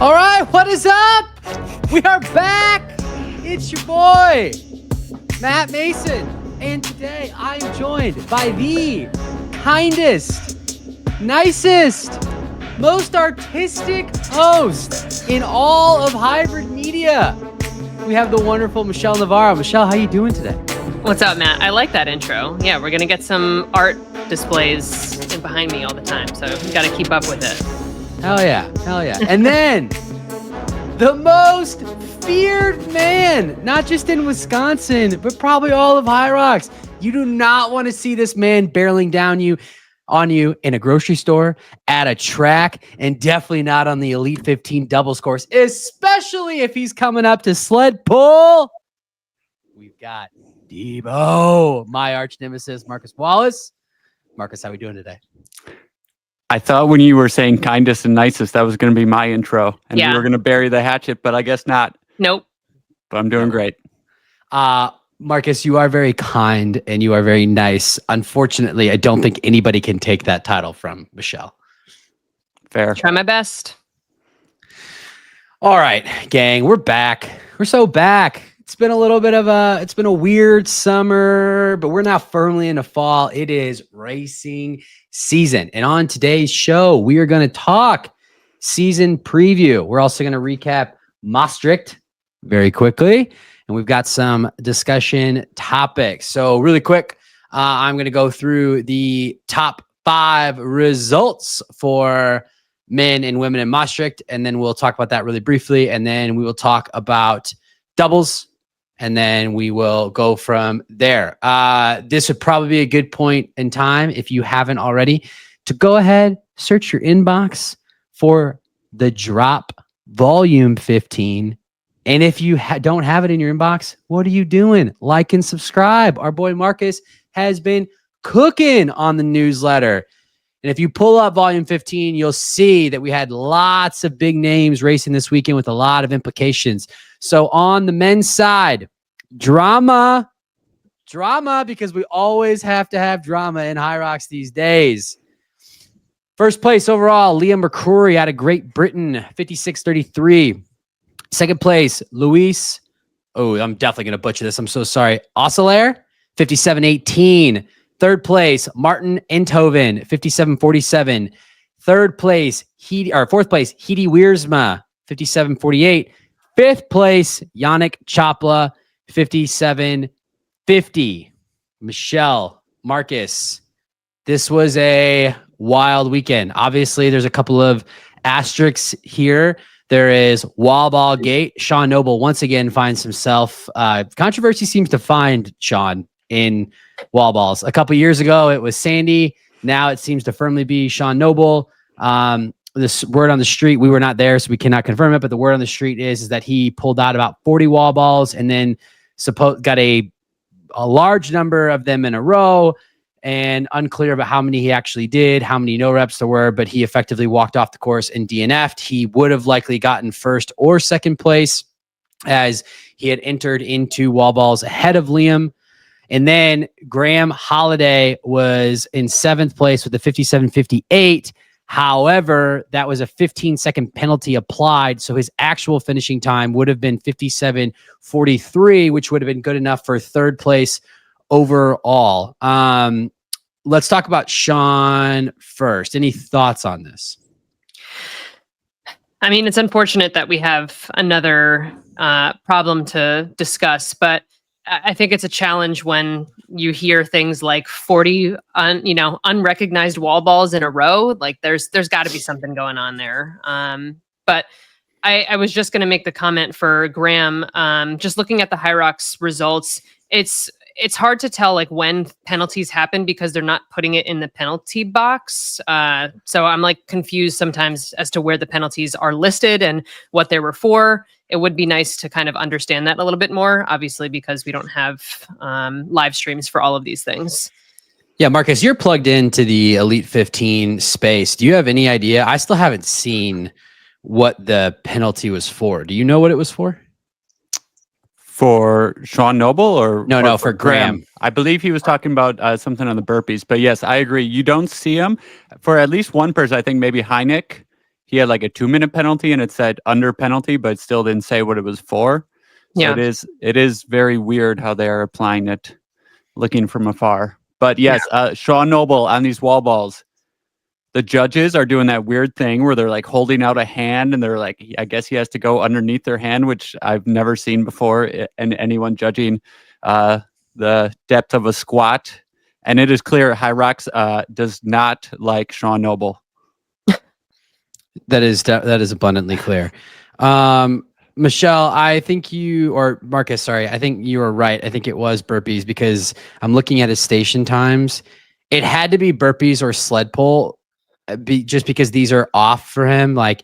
All right, what is up? We are back. It's your boy, Matt Mason. And today I am joined by the kindest, nicest, most artistic host in all of hybrid media. We have the wonderful Michelle Navarro. Michelle, how you doing today? What's up, Matt? I like that intro. Yeah, we're going to get some art displays in behind me all the time, so we got to keep up with it. Hell yeah. And then the most feared man, not just in Wisconsin, but probably all of HYROX. You do not want to see this man barreling down on you in a grocery store, at a track, and definitely not on the Elite 15 doubles course, especially if he's coming up to sled pull. We've got Debo, my arch nemesis, Marcus Wallace. Marcus, how we doing today? I thought when you were saying kindest and nicest, that was going to be my intro, and we were going to bury the hatchet, but I guess not. Nope. But I'm doing great. Marcus, you are very kind and you are very nice. Unfortunately, I don't think anybody can take that title from Michelle. Fair. Try my best. All right, gang, we're back. We're so back. It's been a weird summer, but we're now firmly into fall. It is racing season. And on today's show, we are going to talk season preview. We're also going to recap Maastricht very quickly. And we've got some discussion topics. So really quick, I'm going to go through the top 5 results for men and women in Maastricht. And then we'll talk about that really briefly. And then we will talk about doubles. And then we will go from there. This would probably be a good point in time, if you haven't already, to go ahead, search your inbox for the drop volume 15. And if you don't have it in your inbox, what are you doing? Like and subscribe. Our boy Marcus has been cooking on the newsletter. And if you pull up volume 15, you'll see that we had lots of big names racing this weekend with a lot of implications. So on the men's side, drama, because we always have to have drama in HYROX these days. First place overall, Liam McCrory out of Great Britain, 56.33. Second place, Luis. Oh, I'm definitely going to butcher this. I'm so sorry. Oswald, 57.18. Third place, Martin Enthoven, 57.47. Fourth place, Hedy Wiersma, 57.48. Fifth place, Yannick Chopla, 57.50. Michelle, Marcus, this was a wild weekend. Obviously, there's a couple of asterisks here. There is wall ball gate. Sean Noble once again finds himself. Controversy seems to find Sean in wall balls. A couple years ago, it was Sandy. Now it seems to firmly be Sean Noble. This word on the street, we were not there, so we cannot confirm it, but the word on the street is that he pulled out about 40 wall balls and then got a large number of them in a row, and unclear about how many he actually did, how many no reps there were, but he effectively walked off the course and DNF'd. He would have likely gotten first or second place, as he had entered into wall balls ahead of Liam. And then Graham Holiday was in 7th place with a 57.58. However, that was a 15-second penalty applied, so his actual finishing time would have been 57.43, which would have been good enough for 3rd place overall. Let's talk about Sean first. Any thoughts on this? I mean, it's unfortunate that we have another problem to discuss, but I think it's a challenge when you hear things like 40 unrecognized wall balls in a row. Like there's got to be something going on there. But I was just going to make the comment for Graham. Just looking at the HYROX results, it's hard to tell like when penalties happen because they're not putting it in the penalty box. So I'm like confused sometimes as to where the penalties are listed and what they were for. It would be nice to kind of understand that a little bit more, obviously, because we don't have live streams for all of these things. Yeah, Marcus, you're plugged into the Elite 15 space. Do you have any idea? I still haven't seen what the penalty was for. Do you know what it was for? For Sean Noble or no, for Graham. I believe he was talking about something on the burpees. But yes, I agree. You don't see him for at least one person. I think maybe Heineck. he had like a 2-minute penalty and it said under penalty, but still didn't say what it was for. So Yeah. it is very weird how they are applying it, looking from afar. But yes, Sean Noble on these wall balls. The judges are doing that weird thing where they're like holding out a hand and they're like, I guess he has to go underneath their hand, which I've never seen before in anyone judging the depth of a squat. And it is clear HYROX does not like Sean Noble. That is abundantly clear. Michelle, I think or Marcus, sorry, I think you were right. I think it was burpees because I'm looking at his station times. It had to be burpees or sled pull, just because these are off for him. Like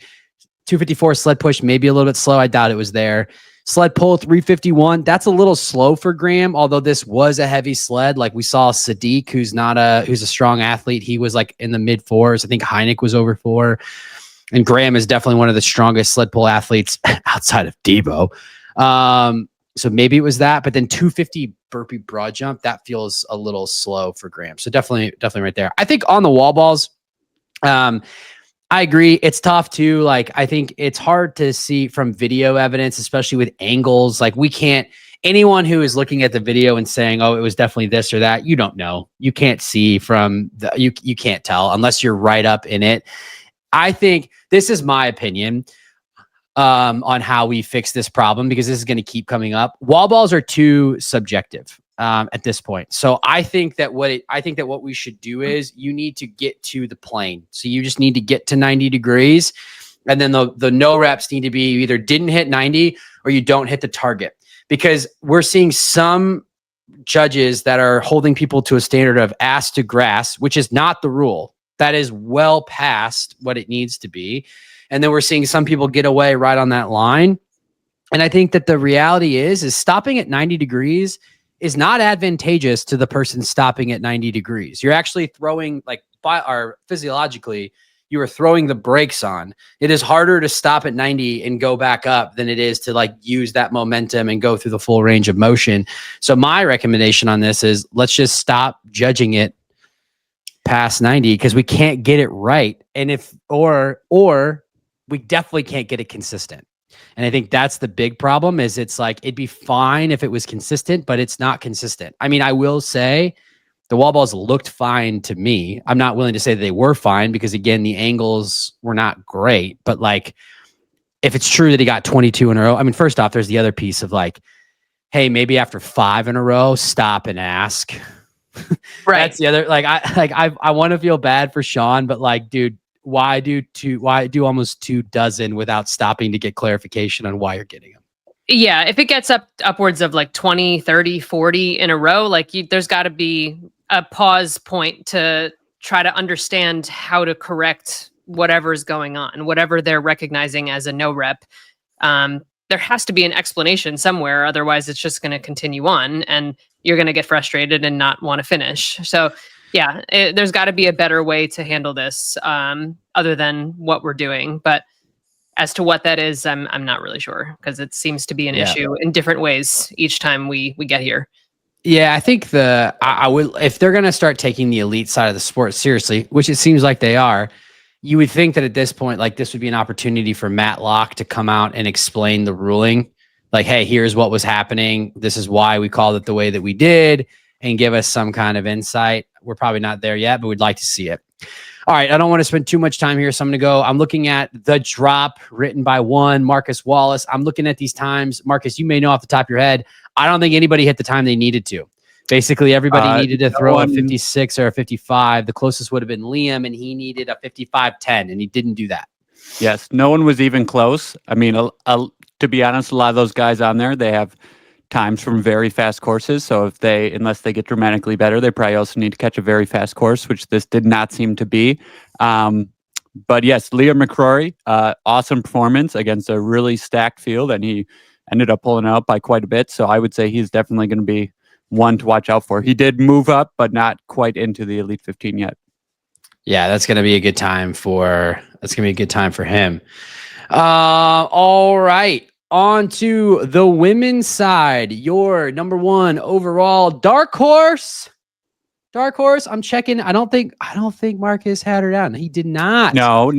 254 sled push, maybe a little bit slow. I doubt it was there. Sled pull 351. That's a little slow for Graham, although this was a heavy sled. Like we saw Sadiq, who's a strong athlete. He was like in the mid 4s. I think Heineck was over 4. And Graham is definitely one of the strongest sled pull athletes outside of Debo. So maybe it was that, but then 250 burpee broad jump, that feels a little slow for Graham. So definitely right there. I think on the wall balls, I agree. It's tough too. Like, I think it's hard to see from video evidence, especially with angles. Like anyone who is looking at the video and saying, oh, it was definitely this or that, you don't know. You can't see you can't tell unless you're right up in it. I think this is my opinion on how we fix this problem, because this is going to keep coming up. Wall balls are too subjective at this point. So I think that what we should do is you need to get to the plane. So you just need to get to 90 degrees. And then the no reps need to be you either didn't hit 90 or you don't hit the target, because we're seeing some judges that are holding people to a standard of ass to grass, which is not the rule. That is well past what it needs to be. And then we're seeing some people get away right on that line. And I think that the reality is stopping at 90 degrees is not advantageous to the person stopping at 90 degrees. You're actually throwing, physiologically, you are throwing the brakes on. It is harder to stop at 90 and go back up than it is to use that momentum and go through the full range of motion. So my recommendation on this is let's just stop judging it past 90, because we can't get it right. And or we definitely can't get it consistent. And I think that's the big problem is it'd be fine if it was consistent, but it's not consistent. I mean, I will say the wall balls looked fine to me. I'm not willing to say that they were fine because, again, the angles were not great. But if it's true that he got 22 in a row, I mean, first off, there's the other piece of hey, maybe after 5 in a row, stop and ask. Right. That's the other, I want to feel bad for Sean, but dude, why do almost 2 dozen without stopping to get clarification on why you're getting them? Yeah. If it gets upwards of 20, 30, 40 in a row, there's got to be a pause point to try to understand how to correct whatever's going on, whatever they're recognizing as a no rep. There has to be an explanation somewhere. Otherwise, it's just going to continue on and you're going to get frustrated and not want to finish. So yeah, there's got to be a better way to handle this other than what we're doing. But as to what that is, I'm not really sure, because it seems to be an issue in different ways each time we get here. Yeah, I think I would, if they're going to start taking the elite side of the sport seriously, which it seems like they are, you would think that at this point, this would be an opportunity for Matt Locke to come out and explain the ruling. Hey, here's what was happening. This is why we called it the way that we did, and give us some kind of insight. We're probably not there yet, but we'd like to see it. All right, I don't want to spend too much time here, so I'm going to go. I'm looking at The Drop, written by one Marcus Wallace. I'm looking at these times. Marcus, you may know off the top of your head, I don't think anybody hit the time they needed to. Basically, everybody needed to throw a 56 or a 55. The closest would have been Liam, and he needed a 55-10, and he didn't do that. Yes, no one was even close. I mean, to be honest, a lot of those guys on there, they have times from very fast courses. So unless they get dramatically better, they probably also need to catch a very fast course, which this did not seem to be. But yes, Liam McCrory, awesome performance against a really stacked field, and he ended up pulling out by quite a bit. So I would say he's definitely going to be one to watch out for. He did move up, but not quite into the Elite 15 yet. Yeah, that's going to be a good time for him. All right. On to the women's side. Your number 1 overall dark horse, Dark horse. I'm checking. I don't think Marcus had her down. He did not. No.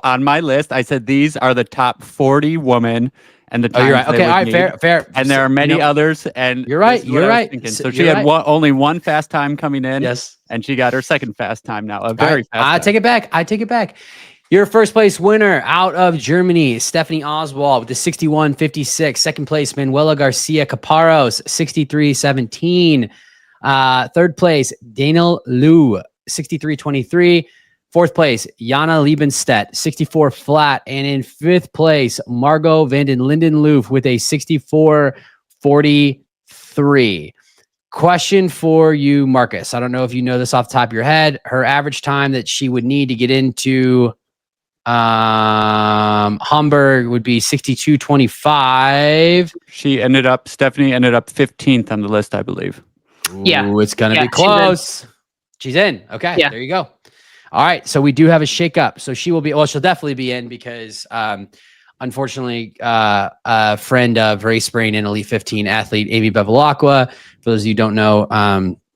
On my list, I said these are the top 40 women and the times You're right. they Okay, would all right, need. fair. And there are many others. And you're right. this is what You're I was right. thinking. So So she you're had right. only one fast time coming in. Yes. And she got her second fast time now. A All very right, fast I time. take it back. Your first place winner out of Germany, Stephanie Oswald with the 61.56. Second place, Manuela Garcia Caparros, 63.17. Third place, Daniel Liu, 63.23. Fourth place, Jana Liebenstedt, 64 flat. And in fifth place, Margot van den Linden-Loof with a 64.43. Question for you, Marcus. I don't know if you know this off the top of your head. Her average time that she would need to get into Hamburg would be 62.25. Stephanie ended up 15th on the list, I believe. Yeah. Ooh, it's going to be close. She's in. Okay. Yeah. There you go. All right. So we do have a shakeup. So she will be, she'll definitely be in because, unfortunately, a friend of Race Brain and Elite 15 athlete, Amy Bevilacqua, for those of you who don't know,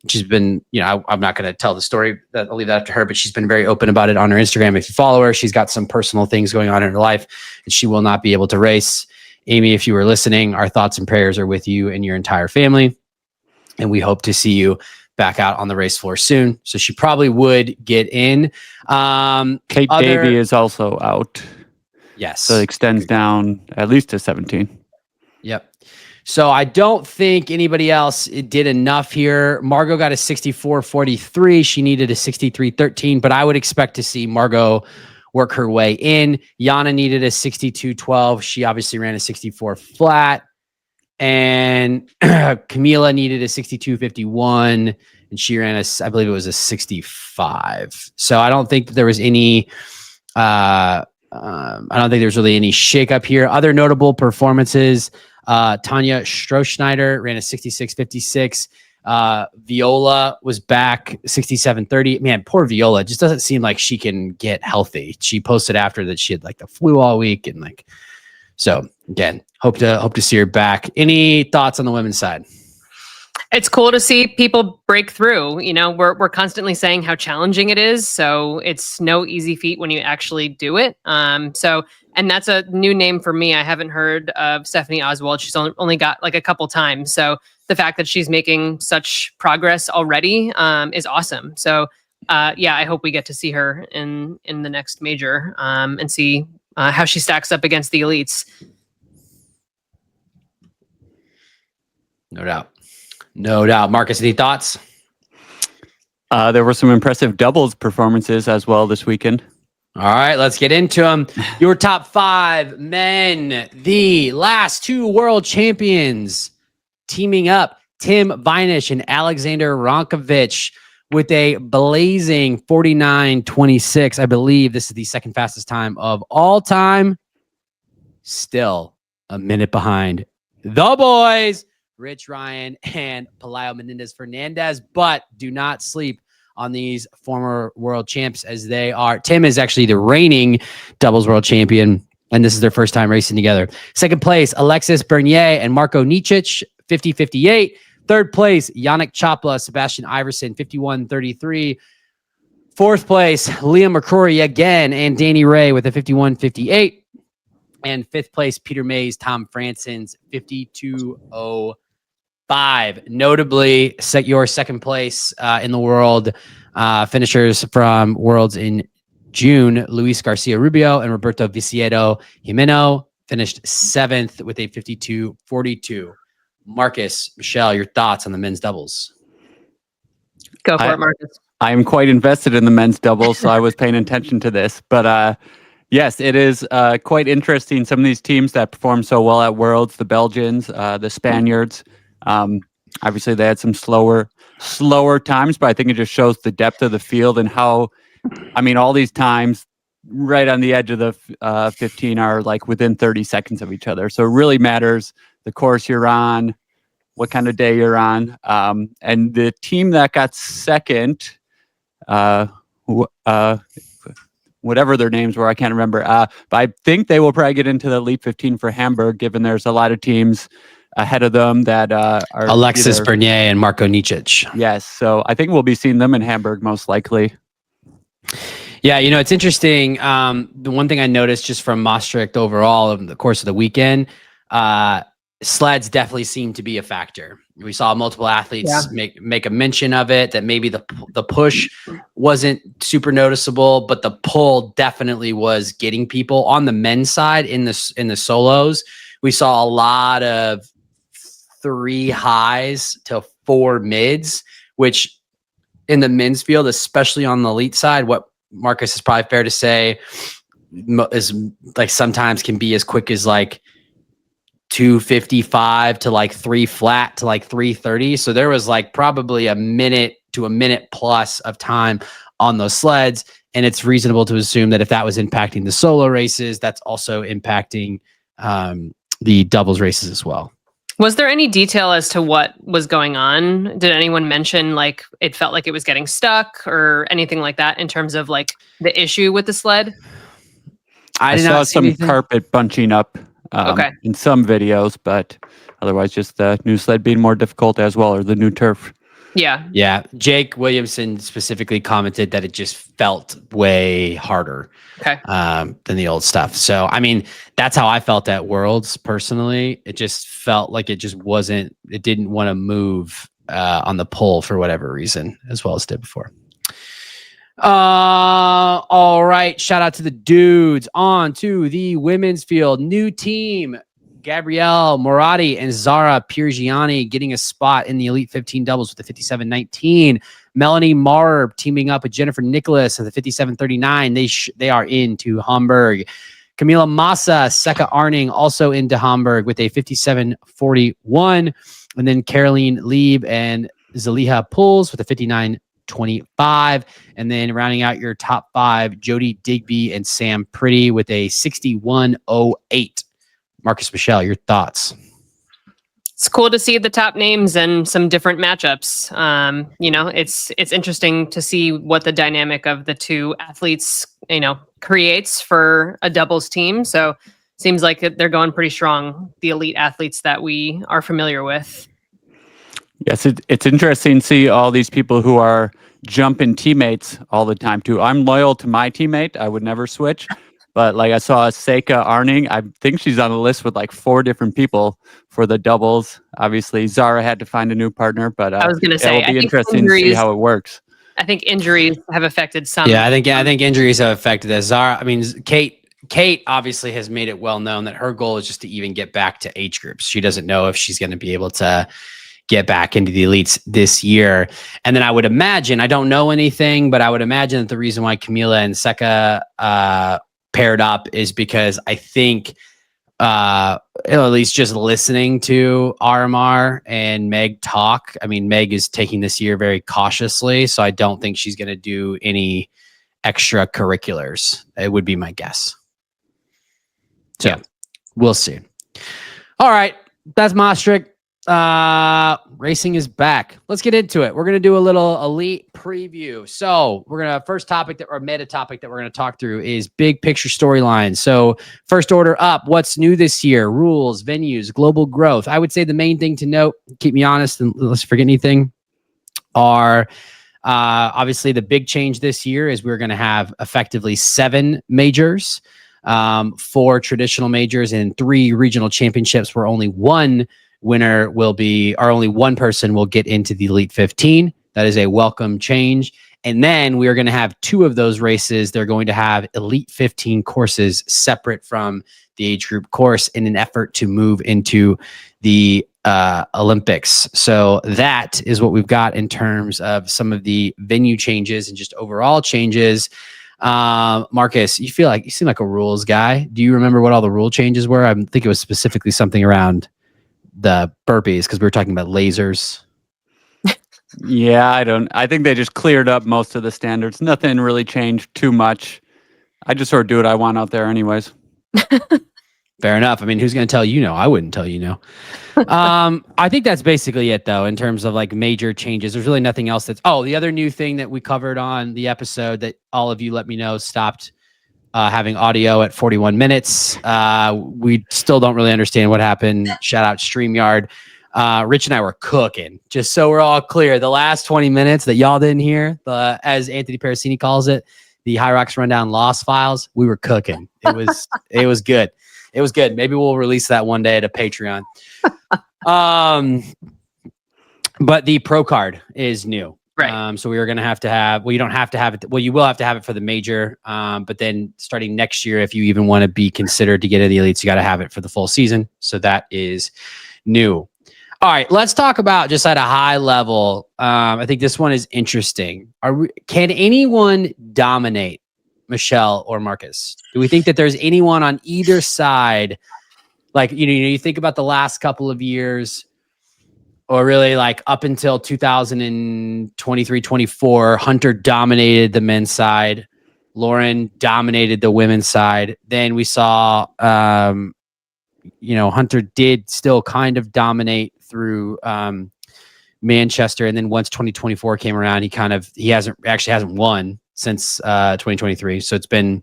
she's been, I'm not going to tell the story. I'll leave that up to her, but she's been very open about it on her Instagram. If you follow her, she's got some personal things going on in her life and she will not be able to race. Amy, if you were listening, our thoughts and prayers are with you and your entire family. And we hope to see you back out on the race floor soon. So she probably would get in. Kate Davey is also out. Yes. So it extends down at least to 17. Yep. So I don't think anybody else did enough here. Margot got a 64.43. She needed a 63.13, but I would expect to see Margot work her way in. Jana needed a 62.12. She obviously ran a 64 flat. And Camila needed a 62.51 and she ran I believe it was a 65. So I don't think there was any, I don't think there's really any shakeup here. Other notable performances, Tanya Strohschneider ran a 66.56. Viola was back 67.30. Man, poor Viola. It just doesn't seem like she can get healthy. She posted after that she had like the flu all week and like, so again, hope to see her back. Any thoughts on the women's side? It's cool to see people break through. We're constantly saying how challenging it is. So it's no easy feat when you actually do it. And that's a new name for me. I haven't heard of Stephanie Oswald. She's only got like a couple times. So the fact that she's making such progress already is awesome. So I hope we get to see her in the next major and see how she stacks up against the elites. No doubt. Marcus, any thoughts? There were some impressive doubles performances as well this weekend. All right, let's get into them. Your top 5 men, the last 2 world champions teaming up, Tim Vinish and Alexander Ronkovich with a blazing 49.26. I believe this is the second fastest time of all time. Still a minute behind the boys, Rich Ryan and Pelayo Menendez-Fernandez, but do not sleep on these former world champs as they are. Tim is actually the reigning doubles world champion, and this is their first time racing together. Second place, Alexis Bernier and Marko Nicic, 50-58. Third place, Yannick Chopla, Sebastian Iverson, 51-33. Fourth place, Liam McCrory again, and Danny Ray with a 51-58. And fifth place, Peter Mays, Tom Franson's 52-05. Notably, set your second place in the world finishers from Worlds in June, Luis Garcia Rubio and Roberto Viciedo Jimeno finished 7th with a 52-42. Marcus, Michelle, your thoughts on the men's doubles? Go for it, Marcus. I am quite invested in the men's doubles, so I was paying attention to this. But yes, it is quite interesting. Some of these teams that perform so well at Worlds, the Belgians, the Spaniards, obviously they had some slower times, but I think it just shows the depth of the field and how, all these times right on the edge of the 15 are like within 30 seconds of each other. So it really matters the course you're on, what kind of day you're on. And the team that got second, whatever their names were, I can't remember. But I think they will probably get into the Elite 15 for Hamburg, given there's a lot of teams ahead of them that are Alexis either- Bernier and Marko Nicic. Yes, so I think we'll be seeing them in Hamburg most likely. Yeah, it's interesting. The one thing I noticed just from Maastricht overall over the course of the weekend, sleds definitely seem to be a factor. We saw multiple athletes make a mention of it, that maybe the push wasn't super noticeable, but the pull definitely was getting people. On the men's side in the solos, we saw a lot of 3 highs to 4 mids, which in the men's field, especially on the elite side, what Marcus is probably fair to say is like sometimes can be as quick as like 255 to like 3 flat to like 330. So there was like probably a minute to a minute plus of time on those sleds. And it's reasonable to assume that if that was impacting the solo races, that's also impacting the doubles races as well. Was there any detail as to what was going on? Did anyone mention like it felt like it was getting stuck or anything like that in terms of like the issue with the sled? I saw some carpet bunching up in some videos, but otherwise just the new sled being more difficult as well, or the new turf. Yeah. Jake Williamson specifically commented that it just felt way harder than the old stuff. So, I mean, that's how I felt at Worlds personally. It just felt like it didn't want to move on the pull for whatever reason, as well as did before. All right. Shout out to the dudes. On to the women's field. New team. Gabrielle Moratti and Zara Piergiani getting a spot in the Elite 15 doubles with the 57-19. Melanie Marb teaming up with Jennifer Nicholas at the 57-39. They are into Hamburg. Camila Massa, Seka Arning also into Hamburg with a 57-41. And then Caroline Lieb and Zaliha Pulls with a 59-25. And then rounding out your top 5, Jody Digby and Sam Pretty with a 61-08. Marcus Michelle, your thoughts? It's cool to see the top names and some different matchups. It's interesting to see what the dynamic of the two athletes, creates for a doubles team. So seems like they're going pretty strong, the elite athletes that we are familiar with. Yes, it's interesting to see all these people who are jumping teammates all the time too. I'm loyal to my teammate. I would never switch. But like I saw Seka Arning, I think she's on the list with like 4 different people for the doubles. Obviously, Zara had to find a new partner, but I was going to say, it'll be interesting to see how it works. I think injuries have affected some. Yeah, I think injuries have affected that. Zara, I mean, Kate obviously has made it well known that her goal is just to even get back to age groups. She doesn't know if she's going to be able to get back into the elites this year. And then I would imagine, I don't know anything, but I would imagine that the reason why Camila and Seka paired up is because I think at least just listening to RMR and Meg talk, I mean, Meg is taking this year very cautiously, so I don't think she's going to do any extracurriculars. It would be my guess. So we'll see. All right, that's Maastricht. Racing is back. Let's get into it. We're going to do a little elite preview. So we're going to first topic that or meta topic that we're going to talk through is big picture storylines. So first order up, what's new this year? Rules, venues, global growth. I would say the main thing to note, keep me honest and let's forget anything, are obviously the big change this year is we're going to have effectively 7 majors, 4 traditional majors and 3 regional championships where only one winner will be, or only one person will get into the Elite 15. That is a welcome change. And then we are going to have 2 of those races. They're going to have Elite 15 courses separate from the age group course in an effort to move into the Olympics. So that is what we've got in terms of some of the venue changes and just overall changes. Marcus, you seem like a rules guy. Do you remember what all the rule changes were? I think it was specifically something around the burpees because we were talking about lasers. Yeah, I think they just cleared up most of the standards. Nothing really changed too much. I just sort of do what I want out there anyways. Fair enough. I mean, who's going to tell you no? I wouldn't tell you no. I think that's basically it though, in terms of like major changes. There's really nothing else the other new thing that we covered on the episode that all of you let me know stopped having audio at 41 minutes. We still don't really understand what happened. Shout out StreamYard. Rich and I were cooking, just so we're all clear. The last 20 minutes that y'all didn't hear, as Anthony Parasini calls it, the HYROX Rundown Lost Files, we were cooking. It was good. It was good. Maybe we'll release that one day at a Patreon. But the pro card is new. Right. So we are going to have, well, you don't have to have it. Well, you will have to have it for the major. But then starting next year, if you even want to be considered to get into the elites, you got to have it for the full season. So that is new. All right, let's talk about just at a high level. I think this one is interesting. Can anyone dominate Michelle or Marcus? Do we think that there's anyone on either side? Like, you think about the last couple of years, or really like up until 2023, 24, Hunter dominated the men's side. Lauren dominated the women's side. Then we saw, Hunter did still kind of dominate through Manchester. And then once 2024 came around, he hasn't won since 2023. So it's been,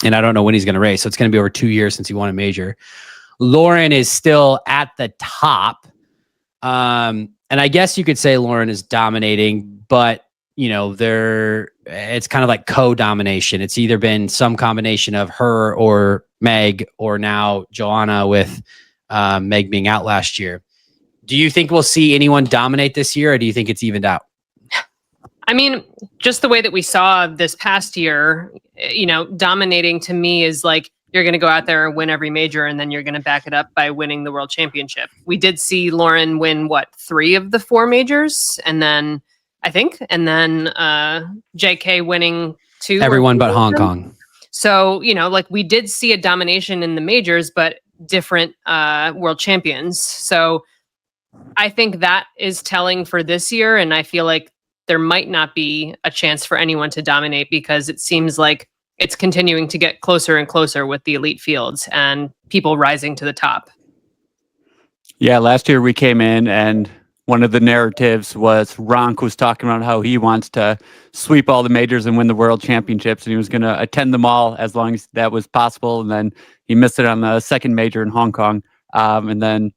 and I don't know when he's going to race. So it's going to be over 2 years since he won a major. Lauren is still at the top. And I guess you could say Lauren is dominating, but it's kind of like co-domination. It's either been some combination of her or Meg, or now Joanna with Meg being out last year. Do you think we'll see anyone dominate this year, or do you think it's evened out? I mean, just the way that we saw this past year, dominating to me is like, you're going to go out there and win every major, and then you're going to back it up by winning the world championship. We did see Lauren win 3 of the 4 majors, and then JK winning 2. Everyone but Hong Kong. So, we did see a domination in the majors, but different world champions. So I think that is telling for this year. And I feel like there might not be a chance for anyone to dominate, because it seems like it's continuing to get closer and closer with the elite fields and people rising to the top. Yeah, last year we came in and one of the narratives was Ronk was talking about how he wants to sweep all the majors and win the world championships, and he was going to attend them all as long as that was possible. And then he missed it on the second major in Hong Kong, and then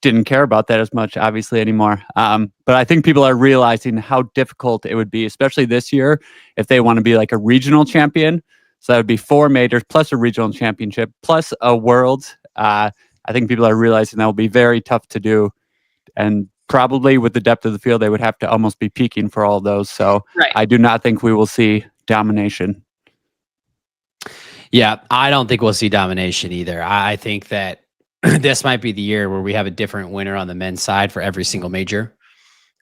didn't care about that as much, obviously, anymore. But I think people are realizing how difficult it would be, especially this year, if they want to be like a regional champion. So that would be 4 majors plus a regional championship plus a world. I think people are realizing that will be very tough to do. And probably with the depth of the field, they would have to almost be peaking for all those. So right. I do not think we will see domination. Yeah, I don't think we'll see domination either. I think that this might be the year where we have a different winner on the men's side for every single major.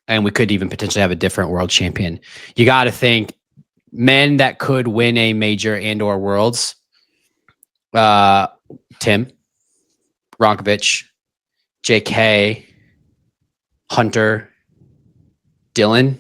And we could even potentially have a different world champion. You got to think men that could win a major and or worlds. Tim, Ronkovich, JK, Hunter, Dylan.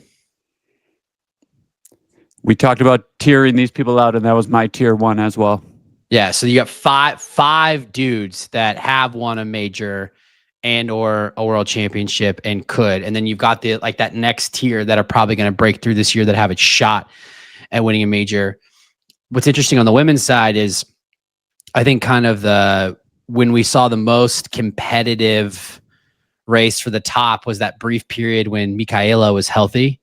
We talked about tiering these people out, and that was my tier 1 as well. Yeah, so you got five dudes that have won a major and or a world championship and could, and then you've got that next tier that are probably going to break through this year that have a shot at winning a major. What's interesting on the women's side is, I think kind of when we saw the most competitive race for the top was that brief period when Michaela was healthy.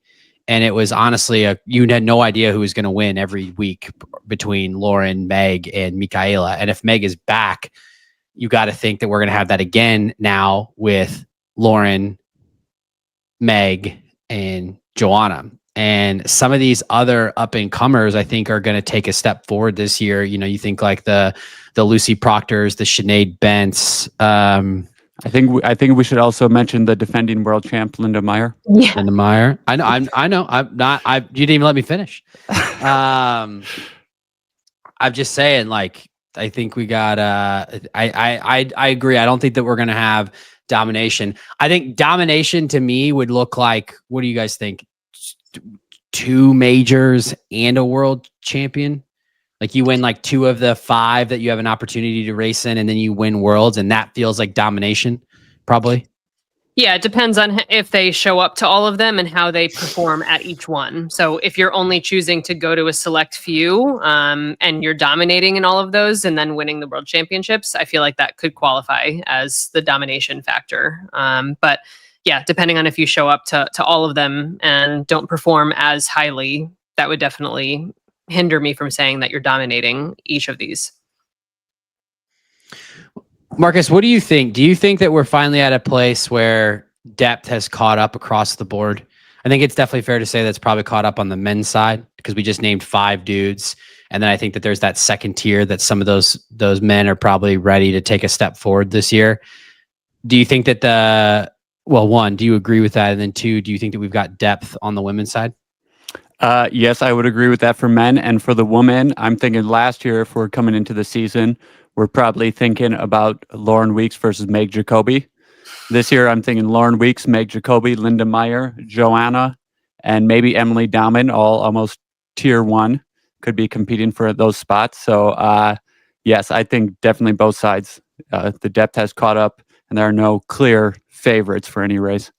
And it was honestly, you had no idea who was going to win every week between Lauren, Meg, and Michaela. And if Meg is back, you got to think that we're going to have that again now with Lauren, Meg, and Joanna. And some of these other up-and-comers, I think, are going to take a step forward this year. You think like the Lucy Proctors, the Sinead Bents. I think we should also mention the defending world champ, Linda Meyer. Yeah. Linda Meyer. I know. You didn't even let me finish. I'm just saying, like, I think we got, I agree. I don't think that we're going to have domination. I think domination to me would look like, what do you guys think? 2 majors and a world champion. Like you win like 2 of the 5 that you have an opportunity to race in, and then you win worlds, and that feels like domination, probably. Yeah, it depends on if they show up to all of them and how they perform at each one. So if you're only choosing to go to a select few and you're dominating in all of those and then winning the world championships, I feel like that could qualify as the domination factor. But yeah, depending on if you show up to all of them and don't perform as highly, that would definitely hinder me from saying that you're dominating each of these. Marcus, what do you think? Do you think that we're finally at a place where depth has caught up across the board? I think it's definitely fair to say that's probably caught up on the men's side because we just named 5 dudes. And then I think that there's that second tier that some of those men are probably ready to take a step forward this year. Do you think that one, do you agree with that? And then 2, do you think that we've got depth on the women's side? Yes, I would agree with that for men. And for the women, I'm thinking last year, if we're coming into the season, we're probably thinking about Lauren Weeks versus Meg Jacoby. This year, I'm thinking Lauren Weeks, Meg Jacoby, Linda Meyer, Joanna, and maybe Emily Dahman, all almost tier 1, could be competing for those spots. So, yes, I think definitely both sides. The depth has caught up, and there are no clear favorites for any race.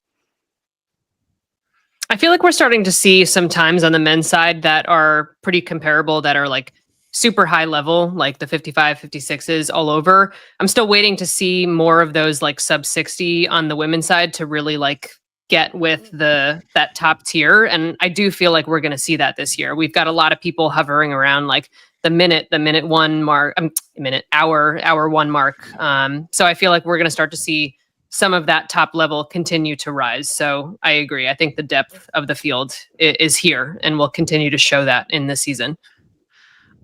I feel like we're starting to see some times on the men's side that are pretty comparable, that are like super high level, like the 55, 56s all over. I'm still waiting to see more of those like sub 60 on the women's side to really like get with that top tier. And I do feel like we're going to see that this year. We've got a lot of people hovering around like the minute one mark, hour 1 mark. So I feel like we're going to start to see some of that top level continue to rise. So I agree. I think the depth of the field is here and will continue to show that in this season.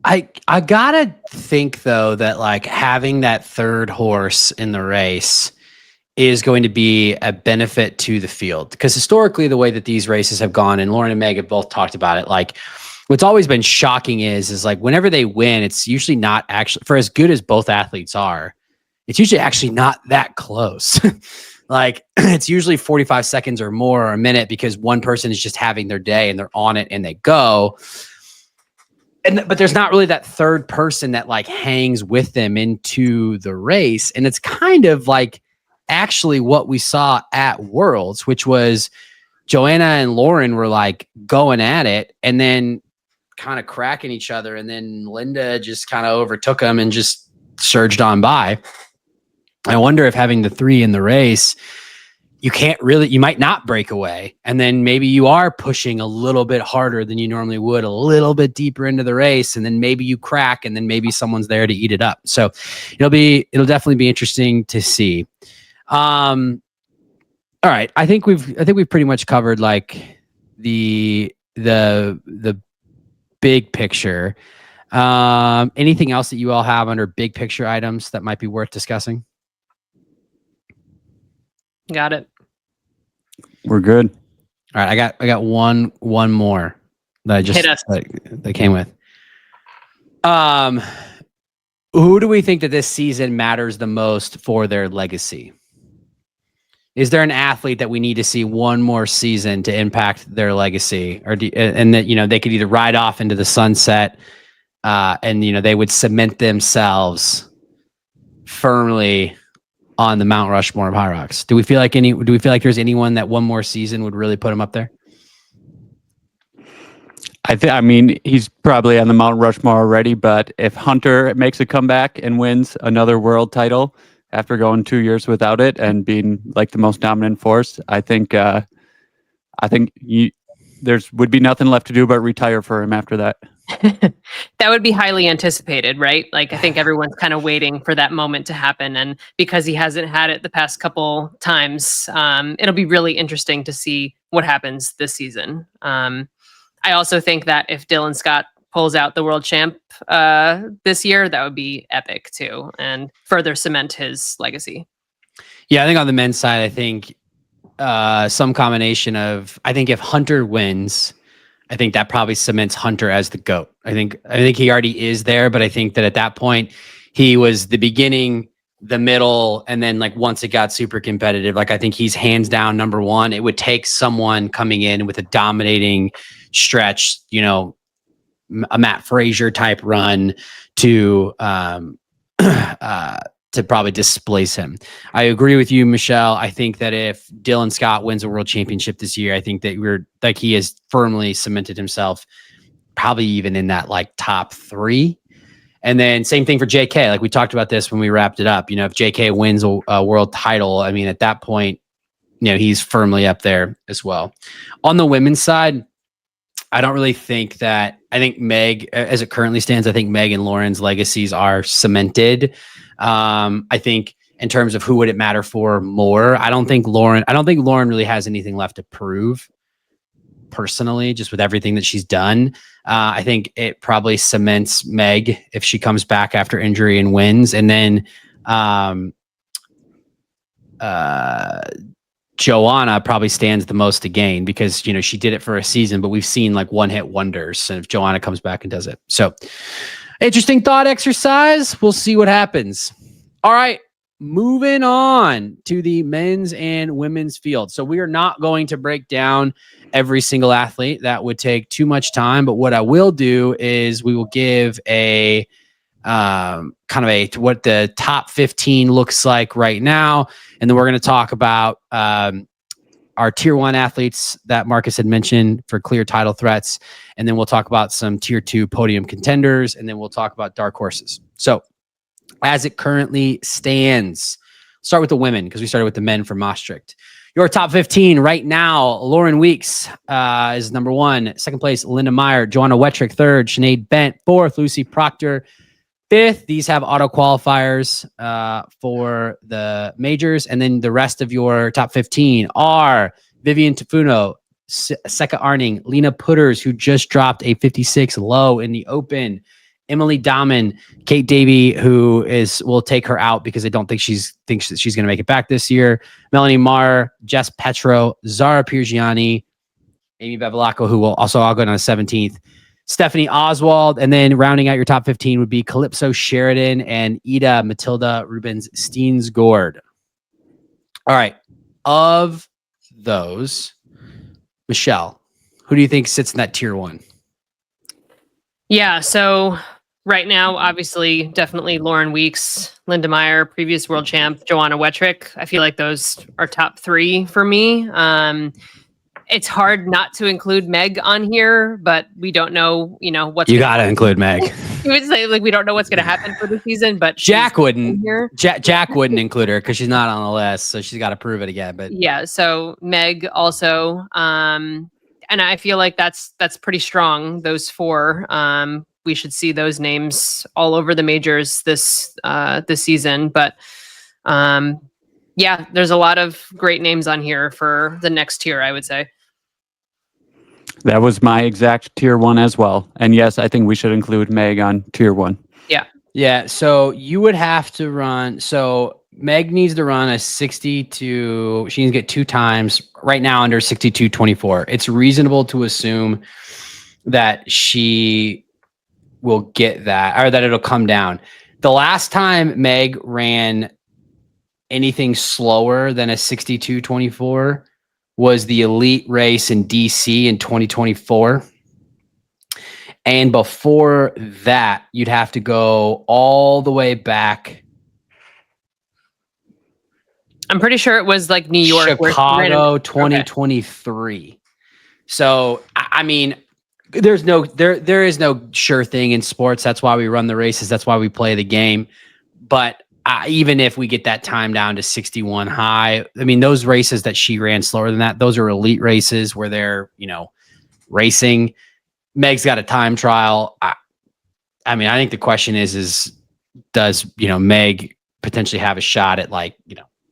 I gotta think though that like having that third horse in the race is going to be a benefit to the field, because historically the way that these races have gone, and Lauren and Meg have both talked about it, like what's always been shocking is like whenever they win, it's usually not actually, for as good as both athletes are, it's usually actually not that close. Like it's usually 45 seconds or more or a minute because one person is just having their day and they're on it and they go. But there's not really that third person that like hangs with them into the race. And it's kind of like actually what we saw at Worlds, which was Joanna and Lauren were like going at it and then kind of cracking each other. And then Linda just kind of overtook them and just surged on by. I wonder if having the 3 in the race, you might not break away. And then maybe you are pushing a little bit harder than you normally would, a little bit deeper into the race. And then maybe you crack and then maybe someone's there to eat it up. So it'll definitely be interesting to see. All right. I think we've pretty much covered like the big picture. Anything else that you all have under big picture items that might be worth discussing? Got it. We're good. All right, I got one more that I just that came with. Who do we think that this season matters the most for their legacy? Is there an athlete that we need to see one more season to impact their legacy, and that they could either ride off into the sunset, and they would cement themselves firmly on the Mount Rushmore of HYROX? Do we feel like there's anyone that one more season would really put him up there? I mean, he's probably on the Mount Rushmore already, but if Hunter makes a comeback and wins another world title after going 2 years without it and being like the most dominant force, I think there would be nothing left to do but retire for him after that. That would be highly anticipated, right? Like I think everyone's kind of waiting for that moment to happen, and because he hasn't had it the past couple times, it'll be really interesting to see what happens this season. I also think that if Dylan Scott pulls out the world champ this year, that would be epic too, and further cement his legacy. Yeah, I think on the men's side, I think some combination of, I think if Hunter wins, I think that probably cements Hunter as the GOAT. I think he already is there, but I think that at that point he was the beginning, the middle, and then like once it got super competitive, like I think he's hands down number 1. It would take someone coming in with a dominating stretch, a Matt Frazier type run to to probably displace him. I agree with you, Michelle. I think that if Dylan Scott wins a world championship this year, I think that he has firmly cemented himself, probably even in that like top 3. And then same thing for JK. Like we talked about this when we wrapped it up. If JK wins a world title, I mean, at that point, he's firmly up there as well. On the women's side, I don't really think that. I think Meg, as it currently stands, I think Meg and Lauren's legacies are cemented. I think in terms of who would it matter for more, I don't think Lauren really has anything left to prove personally, just with everything that she's done. I think it probably cements Meg if she comes back after injury and wins. And then Joanna probably stands the most to gain because, she did it for a season, but we've seen like one-hit wonders. And if Joanna comes back and does it. So interesting thought exercise. We'll see what happens. All right. Moving on to the men's and women's field. So we are not going to break down every single athlete. That would take too much time. But what I will do is we will give a what the top 15 looks like right now. And then we're going to talk about our tier 1 athletes that Marcus had mentioned for clear title threats. And then we'll talk about some tier 2 podium contenders. And then we'll talk about dark horses. So as it currently stands, start with the women because we started with the men from Maastricht. Your top 15 right now, Lauren Weeks is number 1. Second place, Linda Meyer. Joanna Wetrick, 3rd. Sinead Bent, 4th. Lucy Proctor, 5th. These have auto qualifiers for the majors. And then the rest of your top 15 are Vivian Tafuno, Seka Arning, Lena Putters, who just dropped a 56 low in the Open, Emily Dahmen, Kate Davey, who will take her out because I don't think thinks that she's going to make it back this year. Melanie Marr, Jess Petro, Zara Piergiani, Amy Bevilacqua, who will also all go on the 17th. Stephanie Oswald, and then rounding out your top 15 would be Calypso Sheridan and Ida Matilda Rubens Steensgård. All right. Of those, Michelle, who do you think sits in that tier 1? Yeah, so right now, obviously, definitely Lauren Weeks, Linda Meyer, previous world champ, Joanna Wetrick. I feel like those are top 3 for me. It's hard not to include Meg on here, but we don't know, what's you got to include Meg. You would say we don't know what's going to happen for the season, but Jack wouldn't. Jack wouldn't include her because she's not on the list, so she's got to prove it again. But yeah, so Meg also, and I feel like that's pretty strong. Those 4, we should see those names all over the majors this season, but. Yeah, there's a lot of great names on here for the next tier, I would say. That was my exact tier 1 as well. And yes, I think we should include Meg on tier 1. Yeah. Yeah. So you would have to run. So Meg needs to run a 62. She needs to get 2 times right now under 62.24. It's reasonable to assume that she will get that or that it'll come down. The last time Meg ran anything slower than a 62.24 was the elite race in DC in 2024. And before that, you'd have to go all the way back. I'm pretty sure it was like New York. Chicago 2023. Okay. So, I mean, there is no sure thing in sports. That's why we run the races. That's why we play the game. But even if we get that time down to 61 high, I mean, those races that she ran slower than that, those are elite races where they're, racing. Meg's got a time trial. I mean, I think the question is does, Meg potentially have a shot at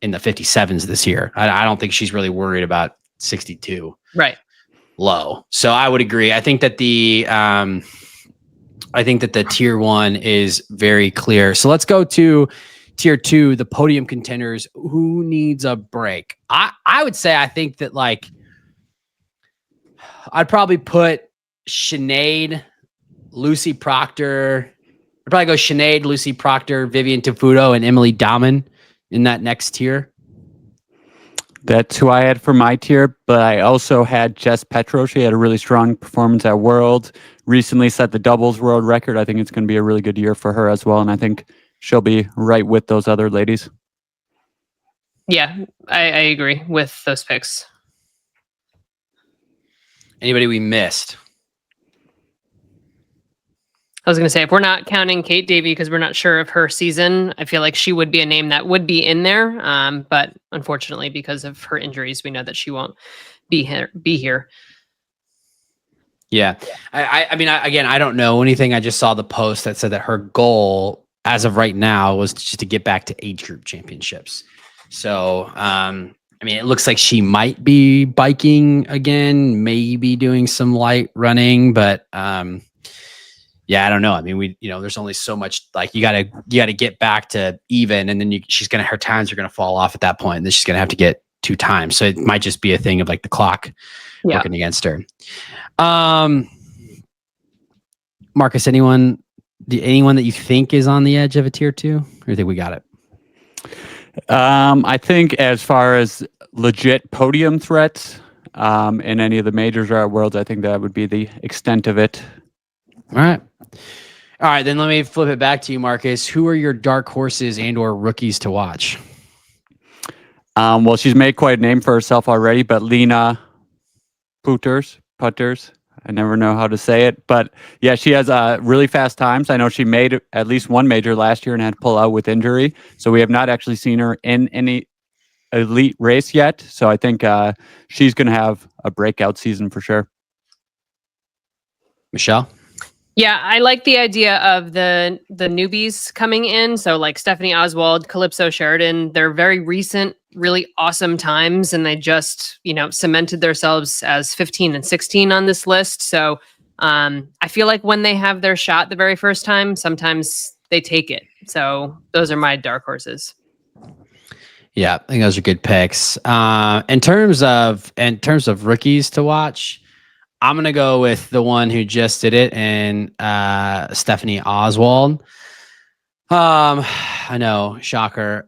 in the 57s this year? I don't think she's really worried about 62 right low. So I would agree. I think that the tier 1 is very clear. So let's go to tier 2, the podium contenders. Who needs a break? I would say, I think that I'd probably put Sinead, Lucy Proctor. I'd probably go Sinead, Lucy Proctor, Vivian Tafuno, and Emily Dahmen in that next tier. That's who I had for my tier, but I also had Jess Petro. She had a really strong performance at World. Recently set the doubles world record. I think it's going to be a really good year for her as well. And I think she'll be right with those other ladies. Yeah, I agree with those picks. Anybody we missed? I was going to say, if we're not counting Kate Davey because we're not sure of her season, I feel like she would be a name that would be in there. But unfortunately, because of her injuries, we know that she won't be here. Yeah. I mean, again, I don't know anything. I just saw the post that said that her goal as of right now was just to get back to age group championships. So, I mean, it looks like she might be biking again, maybe doing some light running, but, yeah, I don't know. I mean, there's only so much, like you gotta get back to even, and then her times are gonna fall off at that point, and then she's gonna have to get 2 times. So it might just be a thing of like the clock working against her. Marcus, anyone that you think is on the edge of a tier 2, or you think we got it? I think as far as legit podium threats in any of the majors or worlds, I think that would be the extent of it. All right, then let me flip it back to you, Marcus. Who are your dark horses and or rookies to watch? Well, she's made quite a name for herself already, but Lena Putters. I never know how to say it, but yeah, she has really fast times. I know she made at least one major last year and had to pull out with injury. So we have not actually seen her in any elite race yet. So I think she's going to have a breakout season for sure. Michelle? Yeah, I like the idea of the newbies coming in. So like Stephanie Oswald, Calypso Sheridan, they're very recent, really awesome times. And they just, cemented themselves as 15 and 16 on this list. So I feel like when they have their shot the very first time, sometimes they take it. So those are my dark horses. Yeah, I think those are good picks. In terms of rookies to watch, I'm going to go with the one who just did it, and Stephanie Oswald. I know, shocker.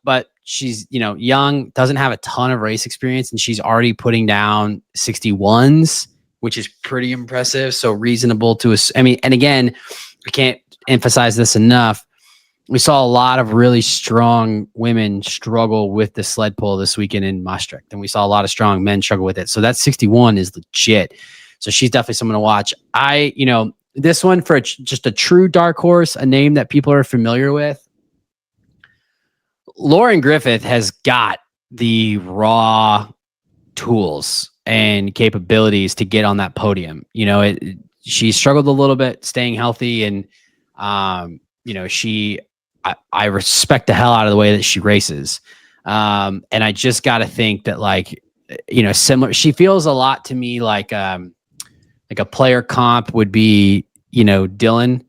But she's, young, doesn't have a ton of race experience, and she's already putting down 61s, which is pretty impressive. So reasonable to us. I mean, and again, I can't emphasize this enough. We saw a lot of really strong women struggle with the sled pull this weekend in Maastricht, and we saw a lot of strong men struggle with it. So that 61 is legit. So she's definitely someone to watch. This one for just a true dark horse, a name that people are familiar with. Lauren Griffith has got the raw tools and capabilities to get on that podium. She struggled a little bit staying healthy, and I respect the hell out of the way that she races. And I just got to think that similar, she feels a lot to me like a player comp would be, Dylan,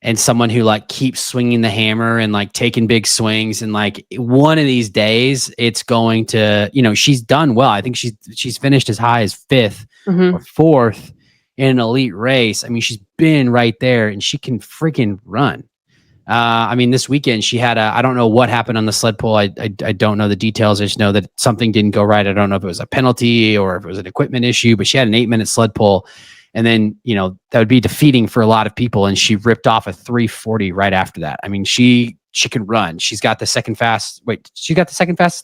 and someone who keeps swinging the hammer and taking big swings. And one of these days it's going to, she's done well. I think she's finished as high as 5th or 4th in an elite race. I mean, she's been right there, and she can freaking run. This weekend she had I don't know what happened on the sled pull. I don't know the details. I just know that something didn't go right. I don't know if it was a penalty or if it was an equipment issue, but she had an 8-minute sled pull, and then, that would be defeating for a lot of people. And she ripped off a 3:40 right after that. I mean, she can run. She's got the second fastest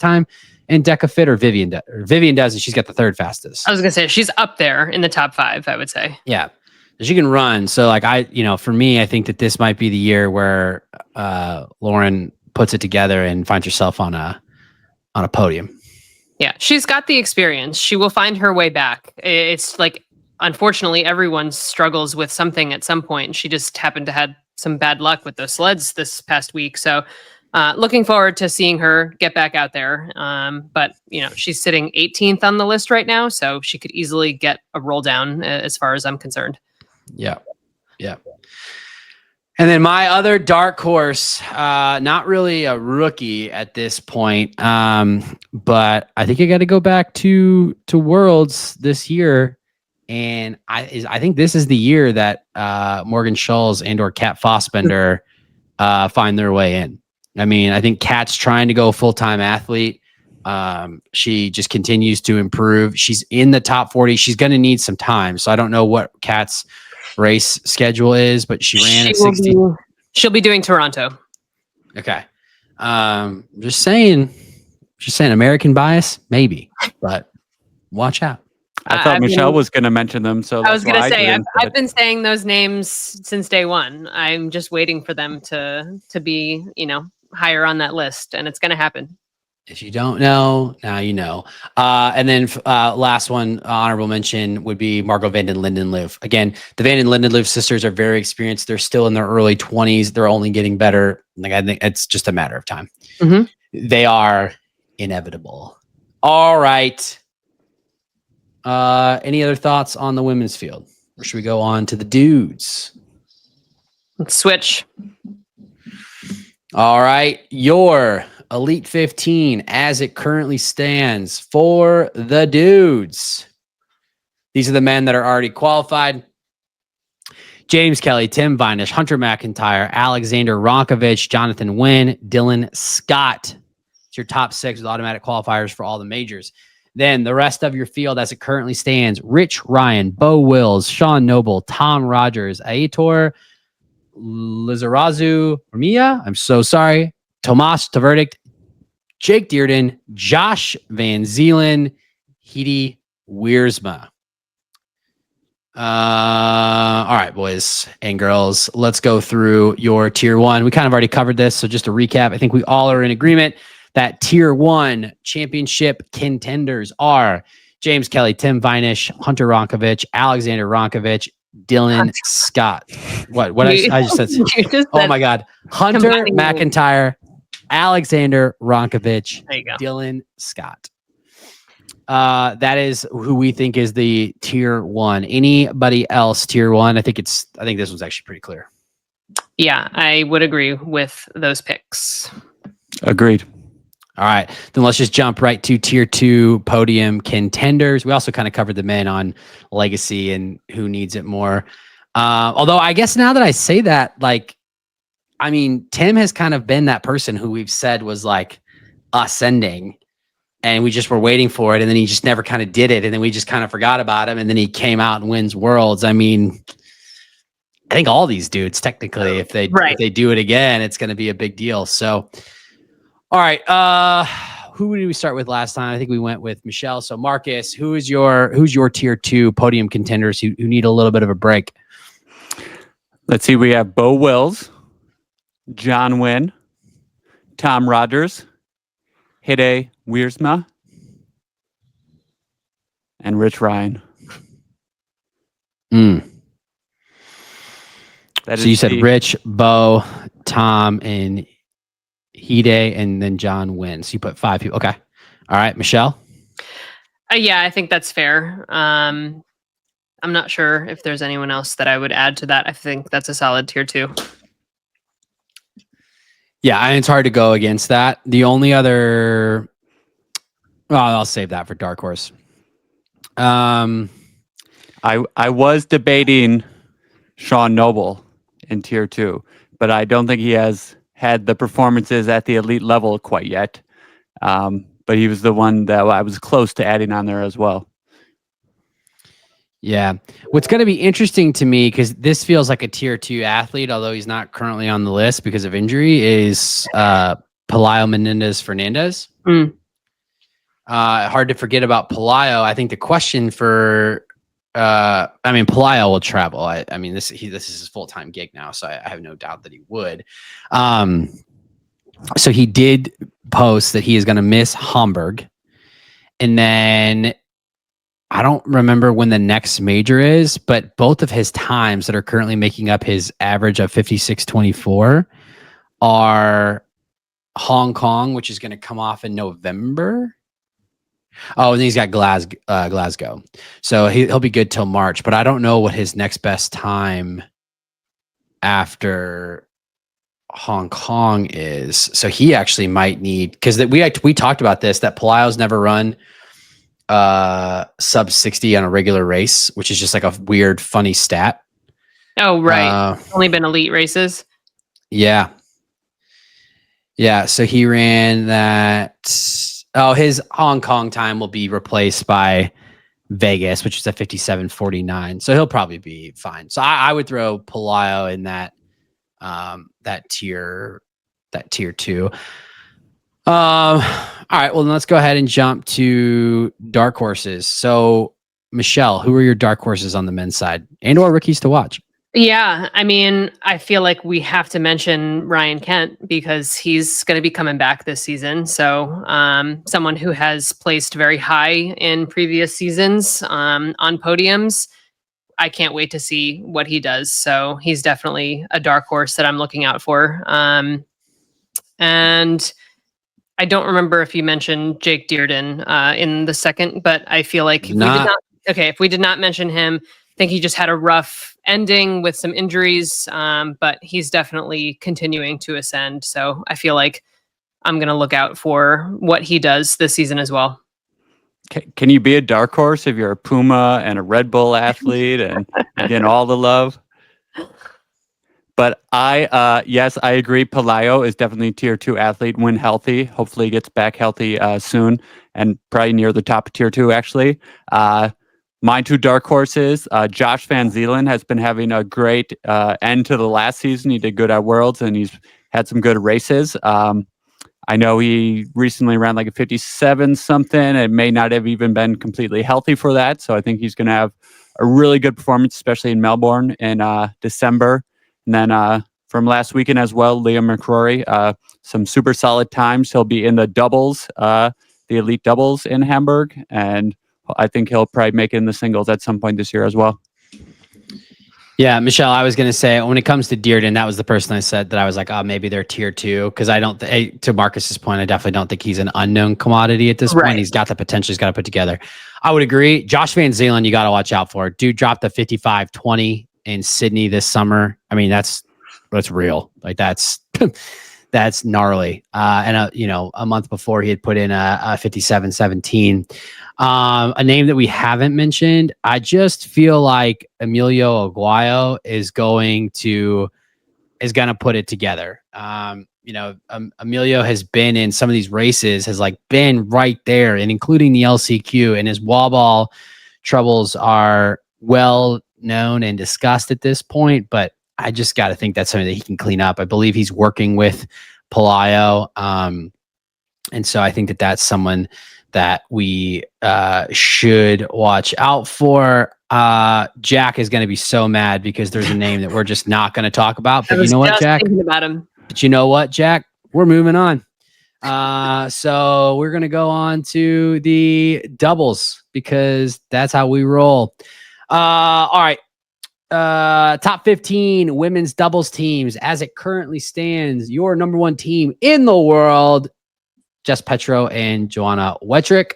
time in Deca Fit, or Vivian does. Vivian does, and she's got the 3rd fastest. I was going to say, she's up there in the top 5, I would say. Yeah. She can run. So for me, I think that this might be the year where Lauren puts it together and finds herself on a podium. Yeah, she's got the experience. She will find her way back. It's unfortunately, everyone struggles with something at some point. She just happened to have some bad luck with those sleds this past week. So looking forward to seeing her get back out there. But, she's sitting 18th on the list right now, so she could easily get a roll down as far as I'm concerned. Yeah. And then my other dark horse, not really a rookie at this point, but I think I got to go back to Worlds this year, and I think this is the year that Morgan Schulz and or Kat Fossbender find their way in. I mean, I think Kat's trying to go full-time athlete. She just continues to improve. She's in the top 40. She's going to need some time, so I don't know what Kat's race schedule is, but she ran at 60. She'll be doing Toronto. Okay. Just saying American bias, maybe, but watch out. I thought I've Michelle been- was going to mention them, so I was that's gonna why I say didn't. I've been saying those names since day one. I'm just waiting for them to be higher on that list, and it's gonna happen. If you don't know, now you know. And then last one, honorable mention would be Margot van den Lindenloof. Again, the van den Lindenloof sisters are very experienced. They're still in their early 20s. They're only getting better. Like, I think it's just a matter of time. Mhm. They are inevitable. All right. Any other thoughts on the women's field? Or should we go on to the dudes? Let's switch. All right. Your Elite 15 as it currently stands for the dudes. These are the men that are already qualified. James Kelly, Tim Vinish, Hunter McIntyre, Alexander Ronkovich, Jonathan Wynn, Dylan Scott. It's your top 6 with automatic qualifiers for all the majors. Then the rest of your field as it currently stands: Rich Ryan, Bo Wills, Sean Noble, Tom Rogers, Aitor Lizarazu Ramia. I'm so sorry. Tomas Taverdict, Jake Dearden, Josh Van Zeelen, Hedy Wiersma. All right, boys and girls, let's go through your tier 1. We kind of already covered this, so just to recap, I think we all are in agreement that tier 1 championship contenders are James Kelly, Tim Vinish, Hunter Ronkovich, Alexander Ronkovich, Dylan Scott. What I just said? Oh my God, Hunter McIntyre, Alexander Ronkovich, There you go. Dylan Scott. That is who we think is the tier 1. Anybody else tier 1? I think this one's actually pretty clear. Yeah, I would agree with those picks. Agreed. All right, then let's just jump right to tier 2 podium contenders. We also kind of covered the men on legacy and who needs it more. Although I guess now that I say that, like, I mean, Tim has kind of been that person who we've said was like ascending, and we just were waiting for it, and then he just never kind of did it, and then we just kind of forgot about him, and then he came out and wins worlds. I mean, I think all these dudes technically, if they do it again, it's going to be a big deal. So, all right, who did we start with last time? I think we went with Michelle. So Marcus, who's your tier 2 podium contenders who need a little bit of a break? Let's see. We have Bo Wills, John Wynn, Tom Rogers, Hedy Wiersma, and Rich Ryan. So you said Rich, Bo, Tom, and Hedy, and then John Wynn. So you put 5 people. Okay. All right, Michelle? Yeah, I think that's fair. I'm not sure if there's anyone else that I would add to that. I think that's a solid tier 2. Yeah, and it's hard to go against that. The only other... Well, I'll save that for Dark Horse. I was debating Sean Noble in tier 2, but I don't think he has had the performances at the elite level quite yet. But he was the one that I was close to adding on there as well. Yeah. What's going to be interesting to me, because this feels like a tier 2 athlete, although he's not currently on the list because of injury, is Pelayo Menendez-Fernandez. Hard to forget about Pelayo. I think the question for, Pelayo will travel. I mean, this is his full-time gig now, so I have no doubt that he would. So he did post that he is going to miss Hamburg, and then I don't remember when the next major is, but both of his times that are currently making up his average of 56.24 are Hong Kong, which is going to come off in November. Oh, and he's got Glasgow. So he'll be good till March, but I don't know what his next best time after Hong Kong is. So he actually might need, because we talked about this, that Pelayo's never run sub 60 on a regular race, which is just like a weird, funny stat. Oh, right. Only been elite races. Yeah. So he ran that. Oh, his Hong Kong time will be replaced by Vegas, which is a 57.49. So he'll probably be fine. So I would throw Pelayo in that tier tier 2. All right, well, let's go ahead and jump to dark horses. So, Michelle, who are your dark horses on the men's side and/or rookies to watch? Yeah, I mean, I feel like we have to mention Ryan Kent because he's going to be coming back this season. So, someone who has placed very high in previous seasons on podiums. I can't wait to see what he does. So he's definitely a dark horse that I'm looking out for. And I don't remember if you mentioned Jake Dearden in the second, but I feel like if we did not mention him, I think he just had a rough ending with some injuries, but he's definitely continuing to ascend. So I feel like I'm going to look out for what he does this season as well. Can you be a dark horse if you're a Puma and a Red Bull athlete and getting all the love? But yes, I agree. Pelayo is definitely a tier 2 athlete when healthy. Hopefully he gets back healthy soon and probably near the top of tier 2, actually. My 2 dark horses, Josh Van Zeelen has been having a great end to the last season. He did good at Worlds and he's had some good races. I know he recently ran like a 57 something. It may not have even been completely healthy for that. So I think he's going to have a really good performance, especially in Melbourne in December. And then from last weekend as well, Liam McCrory, some super solid times. He'll be in the doubles, the elite doubles in Hamburg. And I think he'll probably make it in the singles at some point this year as well. Yeah, Michelle, I was going to say, when it comes to Dearden, that was the person I said that I was like, oh, maybe they're tier 2. Because I don't, to Marcus's point, I definitely don't think he's an unknown commodity at this point. He's got the potential he's got to put together. I would agree. Josh Van Zeelen, you got to watch out for. Dude dropped a 55-20 in Sydney this summer. I mean, that's real. Like that's gnarly. And a month before he had put in a 57-17. A name that we haven't mentioned. I just feel like Emilio Aguayo is going to put it together. Emilio has been in some of these races, has like been right there, and including the LCQ, and his wall ball troubles are well known and discussed at this point. But I just got to think that's something that he can clean up. I believe he's working with Pelayo, and so I think that that's someone that we should watch out for. Jack is going to be so mad because there's a name that we're just not going to talk about. But you know what, Jack? Thinking about him. But you know what, Jack? We're moving on. So we're going to go on to the doubles because that's how we roll. All right. Top 15 women's doubles teams as it currently stands. Your number 1 team in the world, Jess Petro and Joanna Wetrick.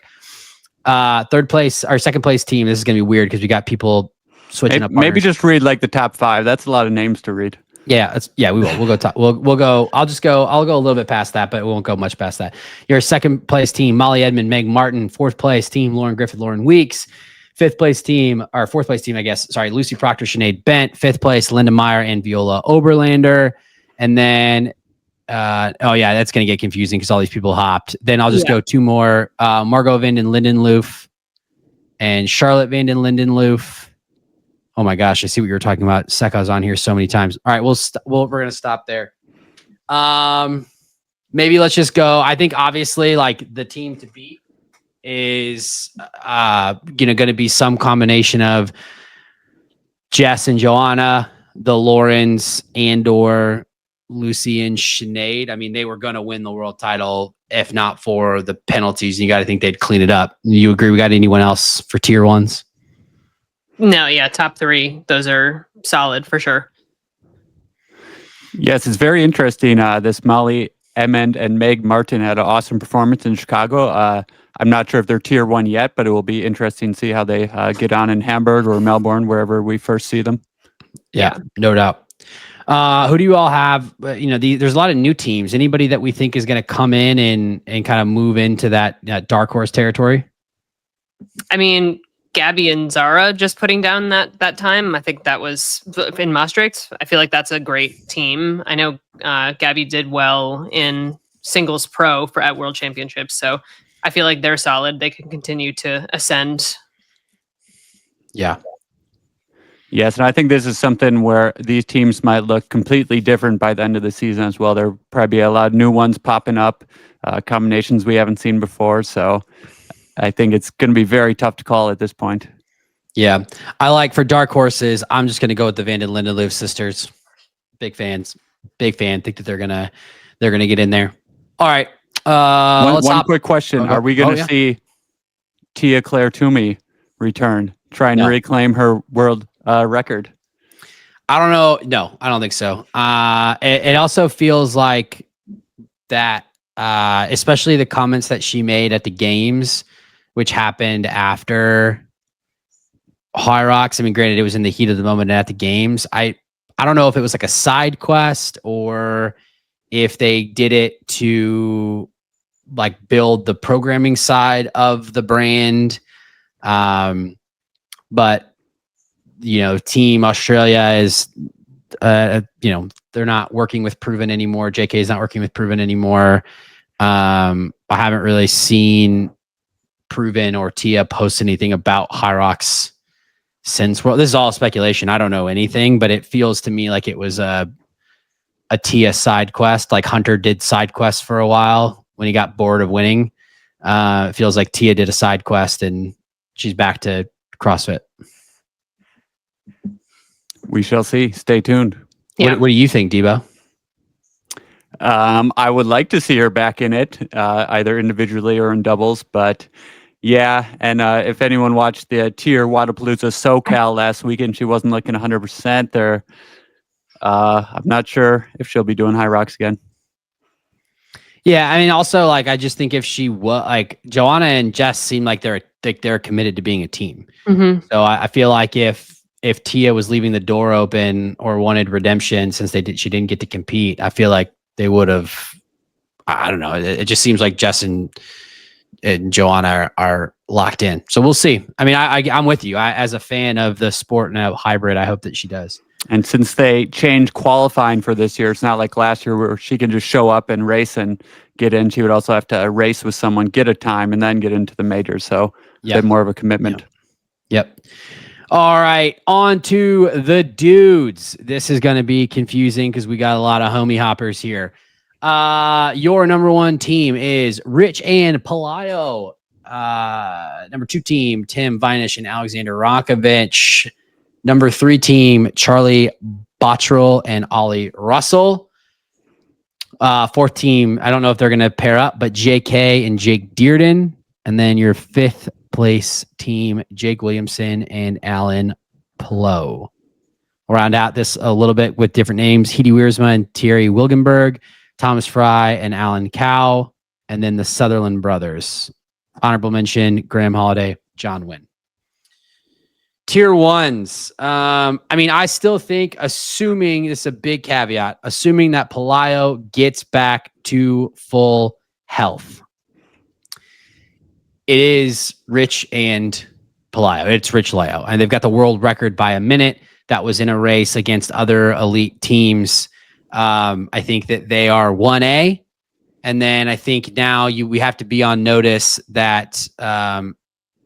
Third place or second place team. This is gonna be weird because we got people switching up. Maybe just read like the top 5. That's a lot of names to read. Yeah, we will. We'll go top. We'll go. I'll go a little bit past that, but it won't go much past that. Your second place team, Molly Edmond, Meg Martin. Fourth place team, Lauren Griffith, Lauren Weeks. Fourth place team, I guess. Sorry, Lucy Proctor, Sinead Bent. Fifth place, Linda Meyer and Viola Oberlander. And then that's going to get confusing because all these people hopped. Then I'll just go 2 more. Margot Vanden Lindenloof and Charlotte Vanden Lindenloof. Oh my gosh, I see what you were talking about. Seka's on here so many times. All right, we're going to stop there. Maybe let's just go. I think obviously like the team to beat is going to be some combination of Jess and Joanna, the Laurens, and/or Lucy and Sinead. I mean, they were going to win the world title if not for the penalties. You got to think they'd clean it up. You agree? We got anyone else for tier 1s? No, yeah, top 3. Those are solid for sure. Yes, it's very interesting. This Molly Emmond and Meg Martin had an awesome performance in Chicago. I'm not sure if they're tier 1 yet, but it will be interesting to see how they get on in Hamburg or Melbourne, wherever we first see them. Yeah, no doubt. Who do you all have? There's a lot of new teams. Anybody that we think is going to come in and kind of move into that dark horse territory? I mean, Gabby and Zara just putting down that time. I think that was in Maastricht. I feel like that's a great team. I know Gabby did well in singles pro at World Championships, so I feel like they're solid. They can continue to ascend. Yeah. Yes, and I think this is something where these teams might look completely different by the end of the season as well. There'll probably be a lot of new ones popping up, combinations we haven't seen before. So I think it's going to be very tough to call at this point. Yeah. I like for dark horses, I'm just going to go with the Van den Lindelöf sisters. Big fans. Big fan. Think that they're going to get in there. All right. One quick question. Are we going to see Tia Claire Toomey return, try and reclaim her world record? I don't know. No, I don't think so. It also feels like that, especially the comments that she made at the games, which happened after HYROX. I mean, granted, it was in the heat of the moment at the games. I don't know if it was like a side quest or if they did it to like build the programming side of the brand. But Team Australia is, they're not working with Proven anymore. JK is not working with Proven anymore. I haven't really seen Proven or Tia post anything about HYROX since. Well, this is all speculation. I don't know anything, but it feels to me like it was a Tia side quest. Like Hunter did side quests for a while when he got bored of winning. It feels like Tia did a side quest and she's back to CrossFit. We shall see. Stay tuned. Yeah. What do you think, Debo? I would like to see her back in it, either individually or in doubles. But yeah, and if anyone watched the Tier Wadapalooza SoCal last weekend, she wasn't looking 100% there. I'm not sure if she'll be doing HYROX again. Yeah, I mean, also like I just think if she was like Joanna and Jess seem like they're committed to being a team. Mm-hmm. So I feel like if Tia was leaving the door open or wanted redemption since she didn't get to compete, I feel like they would have. I don't know. It just seems like Jess and Joanna are locked in. So we'll see. I mean, I'm with you. As a fan of the sport and a hybrid, I hope that she does. And since they changed qualifying for this year, it's not like last year where she can just show up and race and get in. She would also have to race with someone, get a time, and then get into the majors. So a bit more of a commitment. Yep. All right. On to the dudes. This is going to be confusing because we got a lot of homie hoppers here. Your number one team is Rich and Pelayo. Number two team, Tim Vinish and Alexander Rakovich. Number three team, Charlie Bottrell and Ollie Russell. Fourth team, I don't know if they're going to pair up, but JK and Jake Dearden. And then your fifth place team, Jake Williamson and Alan Plow. We'll round out this a little bit with different names. Hedy Wiersma and Thierry Wilgenberg, Thomas Fry and Alan Cow, and then the Sutherland brothers. Honorable mention, Graham Holiday, John Wynn. Tier ones. I mean, I still think, assuming this is a big caveat, assuming that Pelayo gets back to full health, it is Rich and Pelayo. It's Rich Leo, and they've got the world record by a minute. That was in a race against other elite teams. I think that they are 1A, and then I think now we have to be on notice that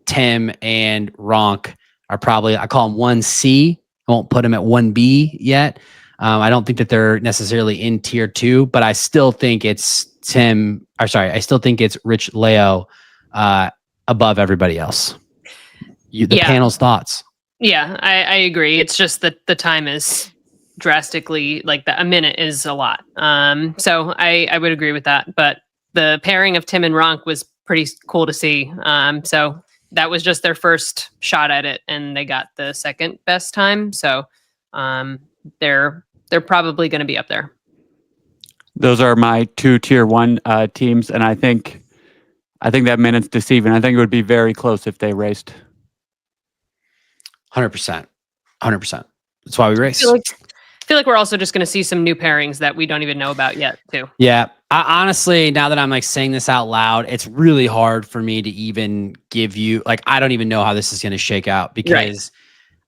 Tim and Ronk are probably, I call them 1C. I won't put them at 1B yet. I don't think that they're necessarily in tier 2, but I still think it's I still think it's Rich Leo above everybody else. The panel's thoughts. Yeah, I agree. It's just that the time is drastically, like a minute is a lot. So I would agree with that. But the pairing of Tim and Ronk was pretty cool to see. So that was just their first shot at it, and they got the second best time. So they're probably going to be up there. Those are my two tier 1 teams, and I think that minute's deceiving. I think it would be very close if they raced. 100%. That's why we race. I feel like we're also just going to see some new pairings that we don't even know about yet, too. Yeah. Honestly, now that I'm like saying this out loud, it's really hard for me to even give you, like, I don't even know how this is going to shake out because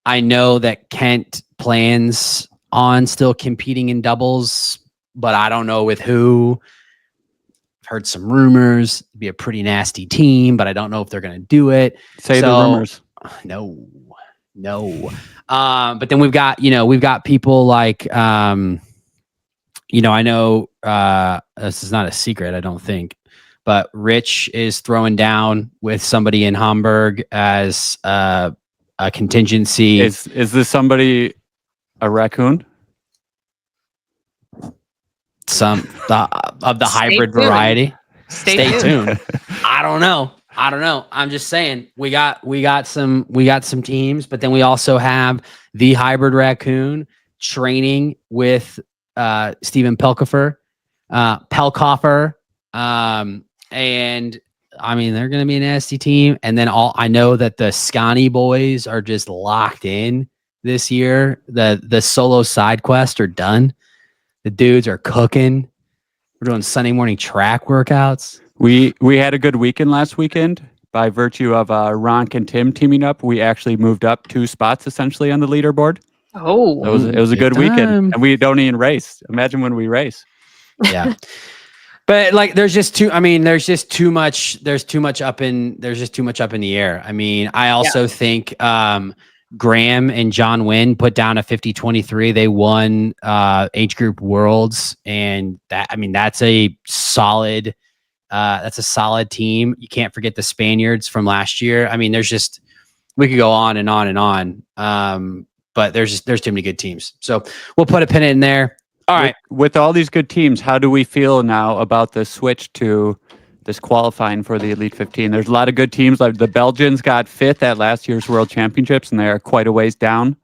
I know that Kent plans on still competing in doubles, but I don't know with who. I've heard some rumors. It'd be a pretty nasty team, but I don't know if they're going to do it. Say the rumors. No. No. But then we've got people like, I know this is not a secret, I don't think, but Rich is throwing down with somebody in Hamburg as a contingency. Is this somebody a raccoon? Some of the hybrid tuned. variety. Stay tuned. I don't know. I'm just saying we got some teams, but then we also have the hybrid raccoon training with Steven Pelkoffer. And I mean they're gonna be a nasty team. And then I know that the Scotty boys are just locked in this year. The solo side quests are done. The dudes are cooking. We're doing Sunday morning track workouts. We had a good weekend last weekend by virtue of Ronk and Tim teaming up. We actually moved up 2 spots essentially on the leaderboard. Oh, It was a good weekend, and we don't even race. Imagine when we race. Yeah, but like, there's just too much up in the air. I mean, I also think Graham and John Wynn put down a 50-23. They won age group worlds, and that's a solid team. You can't forget the Spaniards from last year. I mean, we could go on and on and on. But there's too many good teams. So we'll put a pin in there. All right. With all these good teams, how do we feel now about the switch to this qualifying for the Elite 15? There's a lot of good teams. Like the Belgians got 5th at last year's World Championships, and they are quite a ways down.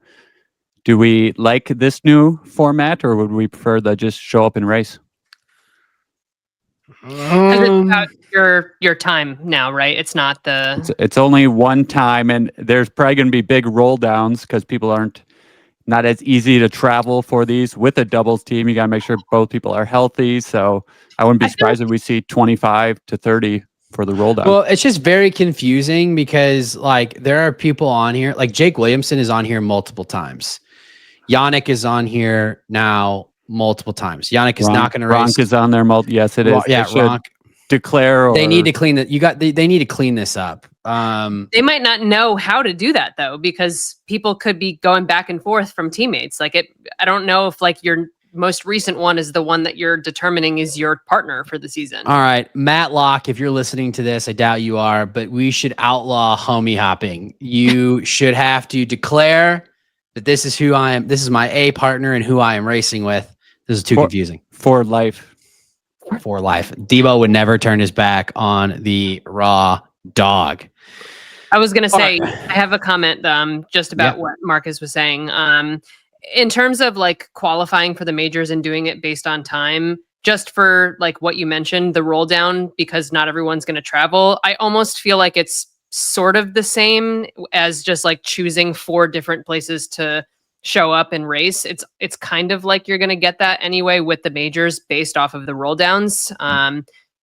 Do we like this new format, or would we prefer to just show up and race? It's about your time now, right? It's not it's only one time, and there's probably going to be big roll downs because people aren't not as easy to travel for these. With a doubles team, you got to make sure both people are healthy. So I wouldn't be surprised if we see 25 to 30 for the roll down. Well, it's just very confusing because like there are people on here, like Jake Williamson is on here multiple times. Yannick is on here now multiple times. Yannick is not going to race. Ronk is on there. Yes, it is. Yeah, Ronk. Declare. They need to clean that. They need to clean this up. They might not know how to do that though, because people could be going back and forth from teammates. I don't know if like your most recent one is the one that you're determining is your partner for the season. All right, Matt Locke, if you're listening to this, I doubt you are, but we should outlaw homie hopping. You should have to declare that this is who I am. This is my A partner and who I am racing with. This is too confusing. For life. For life. Debo would never turn his back on the raw dog. I was going to say, I have a comment just about what Marcus was saying. In terms of like qualifying for the majors and doing it based on time, just for like what you mentioned, the roll down, because not everyone's going to travel, I almost feel like it's sort of the same as just like choosing 4 different places to show up and race. It's kind of like you're going to get that anyway with the majors based off of the roll downs.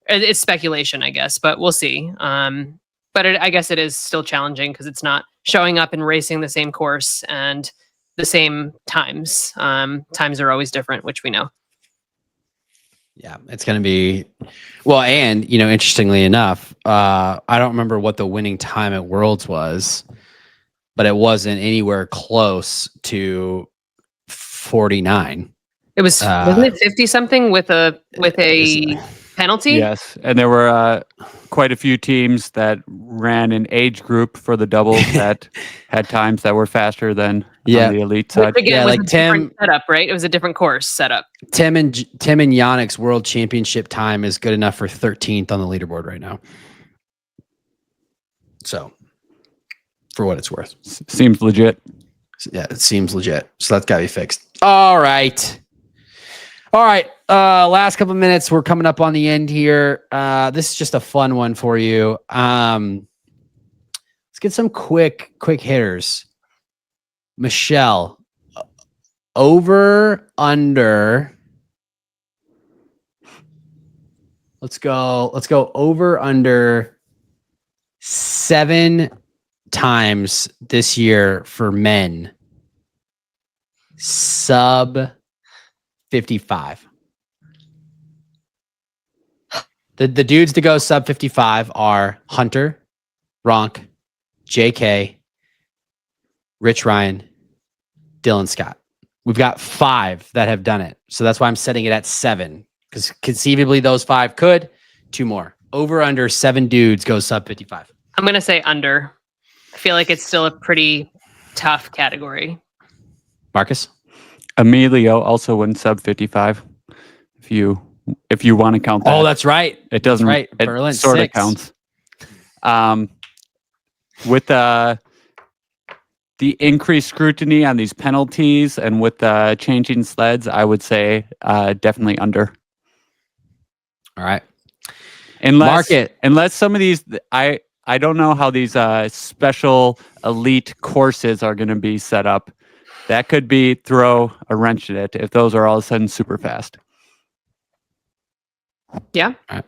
It's speculation, I guess, but we'll see. But I guess it is still challenging because it's not showing up and racing the same course and the same times. Times are always different, which we know. Yeah, it's going to be well. And, interestingly enough, I don't remember what the winning time at Worlds was, but it wasn't anywhere close to 49. It was, wasn't it 50 something with a penalty? Yes. And there were quite a few teams that ran an age group for the doubles that had times that were faster than on the elite side. Which again, was like a different setup, right? It was a different course setup. Tim and Yannick's world championship time is good enough for 13th on the leaderboard right now. So, for what it's worth. Seems legit. Yeah, it seems legit. So that's got to be fixed. All right. Last couple of minutes. We're coming up on the end here. This is just a fun one for you. Let's get some quick hitters. Michelle, over, under. Let's go over, under 7 times this year for men. Sub 55. The dudes to go sub 55 are Hunter, Ronk, JK, Rich Ryan, Dylan Scott. We've got 5 that have done it. So that's why I'm setting it at 7. Because conceivably those 5 could. 2 more. Over under 7 dudes goes sub 55. I'm going to say under. I feel like it's still a pretty tough category. Marcus? Emilio also went sub 55. If you want to count that. Oh, that's right. It doesn't. That's right. It Berlin, sort of 6. counts. With the increased scrutiny on these penalties and with the changing sleds, I would say definitely under. All right. Unless some of these, I don't know how these special elite courses are going to be set up. That could be throw a wrench in it if those are all of a sudden super fast. Yeah. All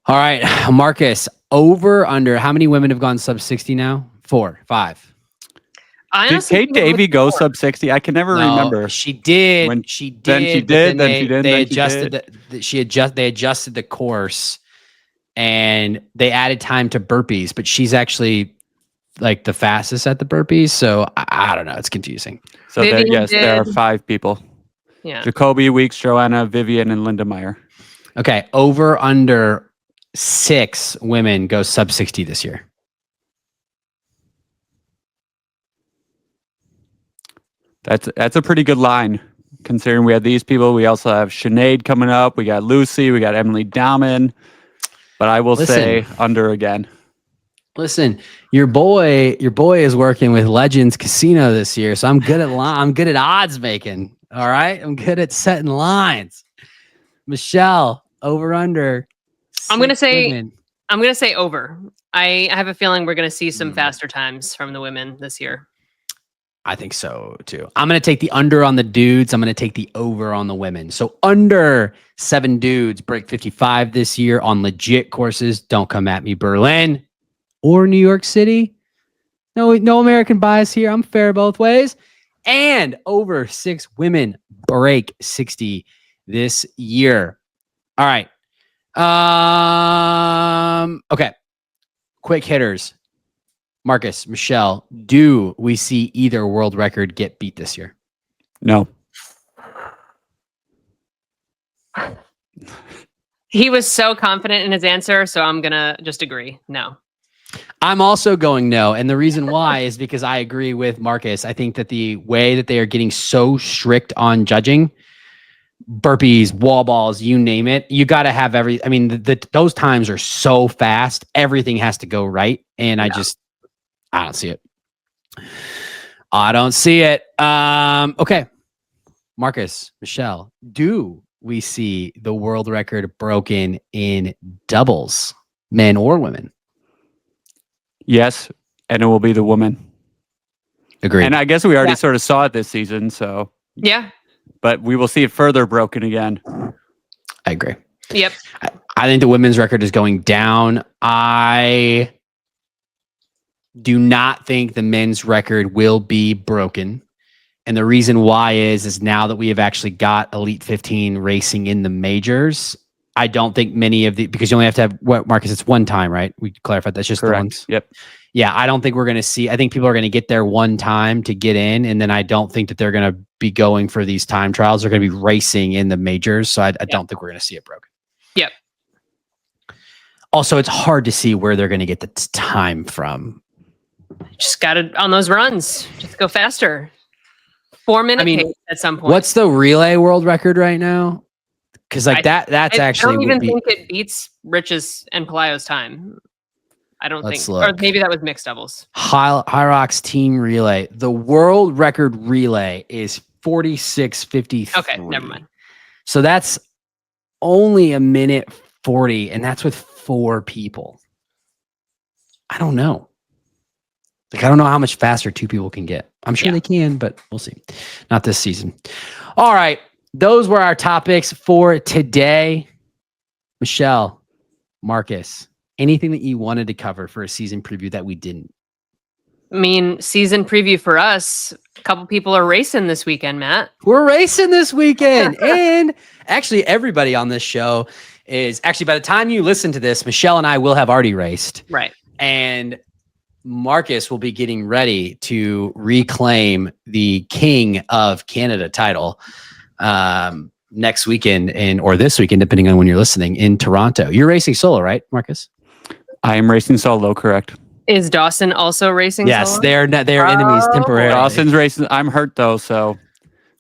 right. Marcus, over, under, how many women have gone sub 60 now? 4, 5. Did Kate Davey go sub 60? I can never remember. She did. Then she did, did. then she didn't. They Then she adjusted. They adjusted the course, and they added time to burpees. But she's actually like the fastest at the burpees. So I don't know. It's confusing. So there are 5 people. Yeah. Jacoby, Weeks, Joanna, Vivian, and Linda Meyer. Okay. Over, under 6 women go sub 60 this year. That's a pretty good line, considering we have these people. We also have Sinead coming up. We got Lucy. We got Emily Dahman. But I will say under again. Listen, your boy is working with Legends Casino this year, so I'm good at odds making. All right, I'm good at setting lines. Michelle, over under. I'm gonna say over. I have a feeling we're gonna see some faster times from the women this year. I think so too. I'm going to take the under on the dudes. I'm going to take the over on the women. So under 7 dudes break 55 this year on legit courses. Don't come at me, Berlin or New York City. No American bias here. I'm fair both ways. And over 6 women break 60 this year. All right. Okay. Quick hitters. Marcus, Michelle, do we see either world record get beat this year? No. He was so confident in his answer, so I'm going to just agree. No. I'm also going no. And the reason why is because I agree with Marcus. I think that the way that they are getting so strict on judging, burpees, wall balls, you name it, you got to have those times are so fast. Everything has to go right. And I don't see it. I don't see it. Okay. Marcus, Michelle, do we see the world record broken in doubles, men or women? Yes, and it will be the woman. Agreed. And I guess we already sort of saw it this season, so. Yeah. But we will see it further broken again. I agree. Yep. I think the women's record is going down. I do not think the men's record will be broken. And the reason why is now that we have actually got Elite 15 racing in the majors, I don't think many of because you only have to have what, Marcus, it's one time, right? We clarified that's just correct. The ones. Yep. Yeah, I don't think we're going to see, I think people are going to get there one time to get in. And then I don't think that they're going to be going for these time trials. They're going to be racing in the majors. So I don't think we're going to see it broken. Yep. Also, it's hard to see where they're going to get the time from. Just got it on those runs. Just go faster. 4-minute pace at some point. What's the relay world record right now? Because that's actually. I don't even think it beats Rich's and Pelayo's time. I don't think. Look. Or maybe that was mixed doubles. HYROX team relay. The world record relay is 46:53. Okay, never mind. So that's only 1:40, and that's with 4 people. I don't know. I don't know how much faster 2 people can get. I'm sure they can, but we'll see. Not this season. All right. Those were our topics for today. Michelle, Marcus, anything that you wanted to cover for a season preview that we didn't? I mean, season preview for us, a couple people are racing this weekend, Matt. We're racing this weekend. And actually, everybody on this show is actually, by the time you listen to this, Michelle and I will have already raced. Right. And Marcus will be getting ready to reclaim the King of Canada title next weekend or this weekend, depending on when you're listening, in Toronto. You're racing solo, right, Marcus? I am racing solo, correct? Is Dawson also racing? Yes, solo? they're enemies temporarily. Dawson's racing. I'm hurt though, so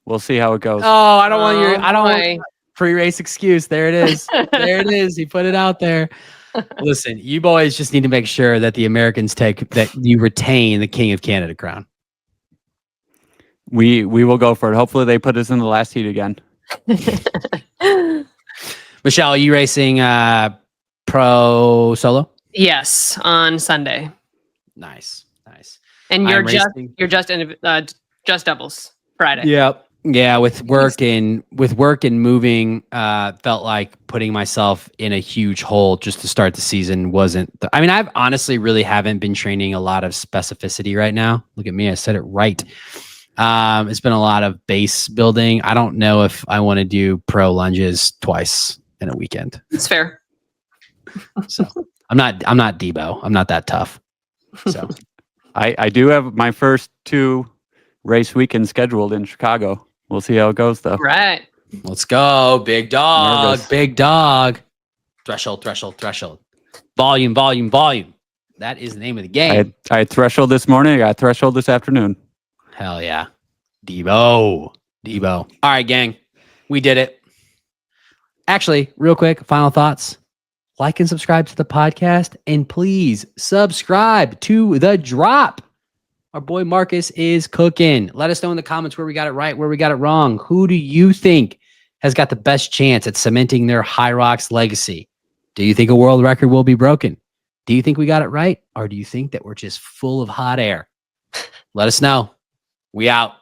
we'll see how it goes. Oh, I don't want your. I don't want boy. pre-race excuse. There it is. There it is. He put it out there. Listen, you boys just need to make sure that the Americans that you retain the King of Canada crown. We will go for it. Hopefully they put us in the last heat again. Michelle, are you racing pro solo? Yes, on Sunday. Nice. And you're racing. just doubles Friday. Yep. Yeah, with work and moving, felt like putting myself in a huge hole just to start the season wasn't. I've honestly really haven't been training a lot of specificity right now. Look at me, I said it right. It's been a lot of base building. I don't know if I want to do pro lunges twice in a weekend. It's fair. So I'm not Debo. I'm not that tough. So I do have my first 2 race weekends scheduled in Chicago. We'll see how it goes though. Right. let's go. Big dog. Nervous. Big dog. Threshold. Volume. That is the name of the game. I had threshold this morning. I got threshold this afternoon. Hell yeah. Debo. All right, gang. We did it. Actually, real quick, final thoughts. Like and subscribe to the podcast. And please subscribe to The Drop. Our boy Marcus is cooking. Let us know in the comments where we got it right, where we got it wrong. Who do you think has got the best chance at cementing their HYROX legacy? Do you think a world record will be broken? Do you think we got it right? Or do you think that we're just full of hot air? Let us know. We out.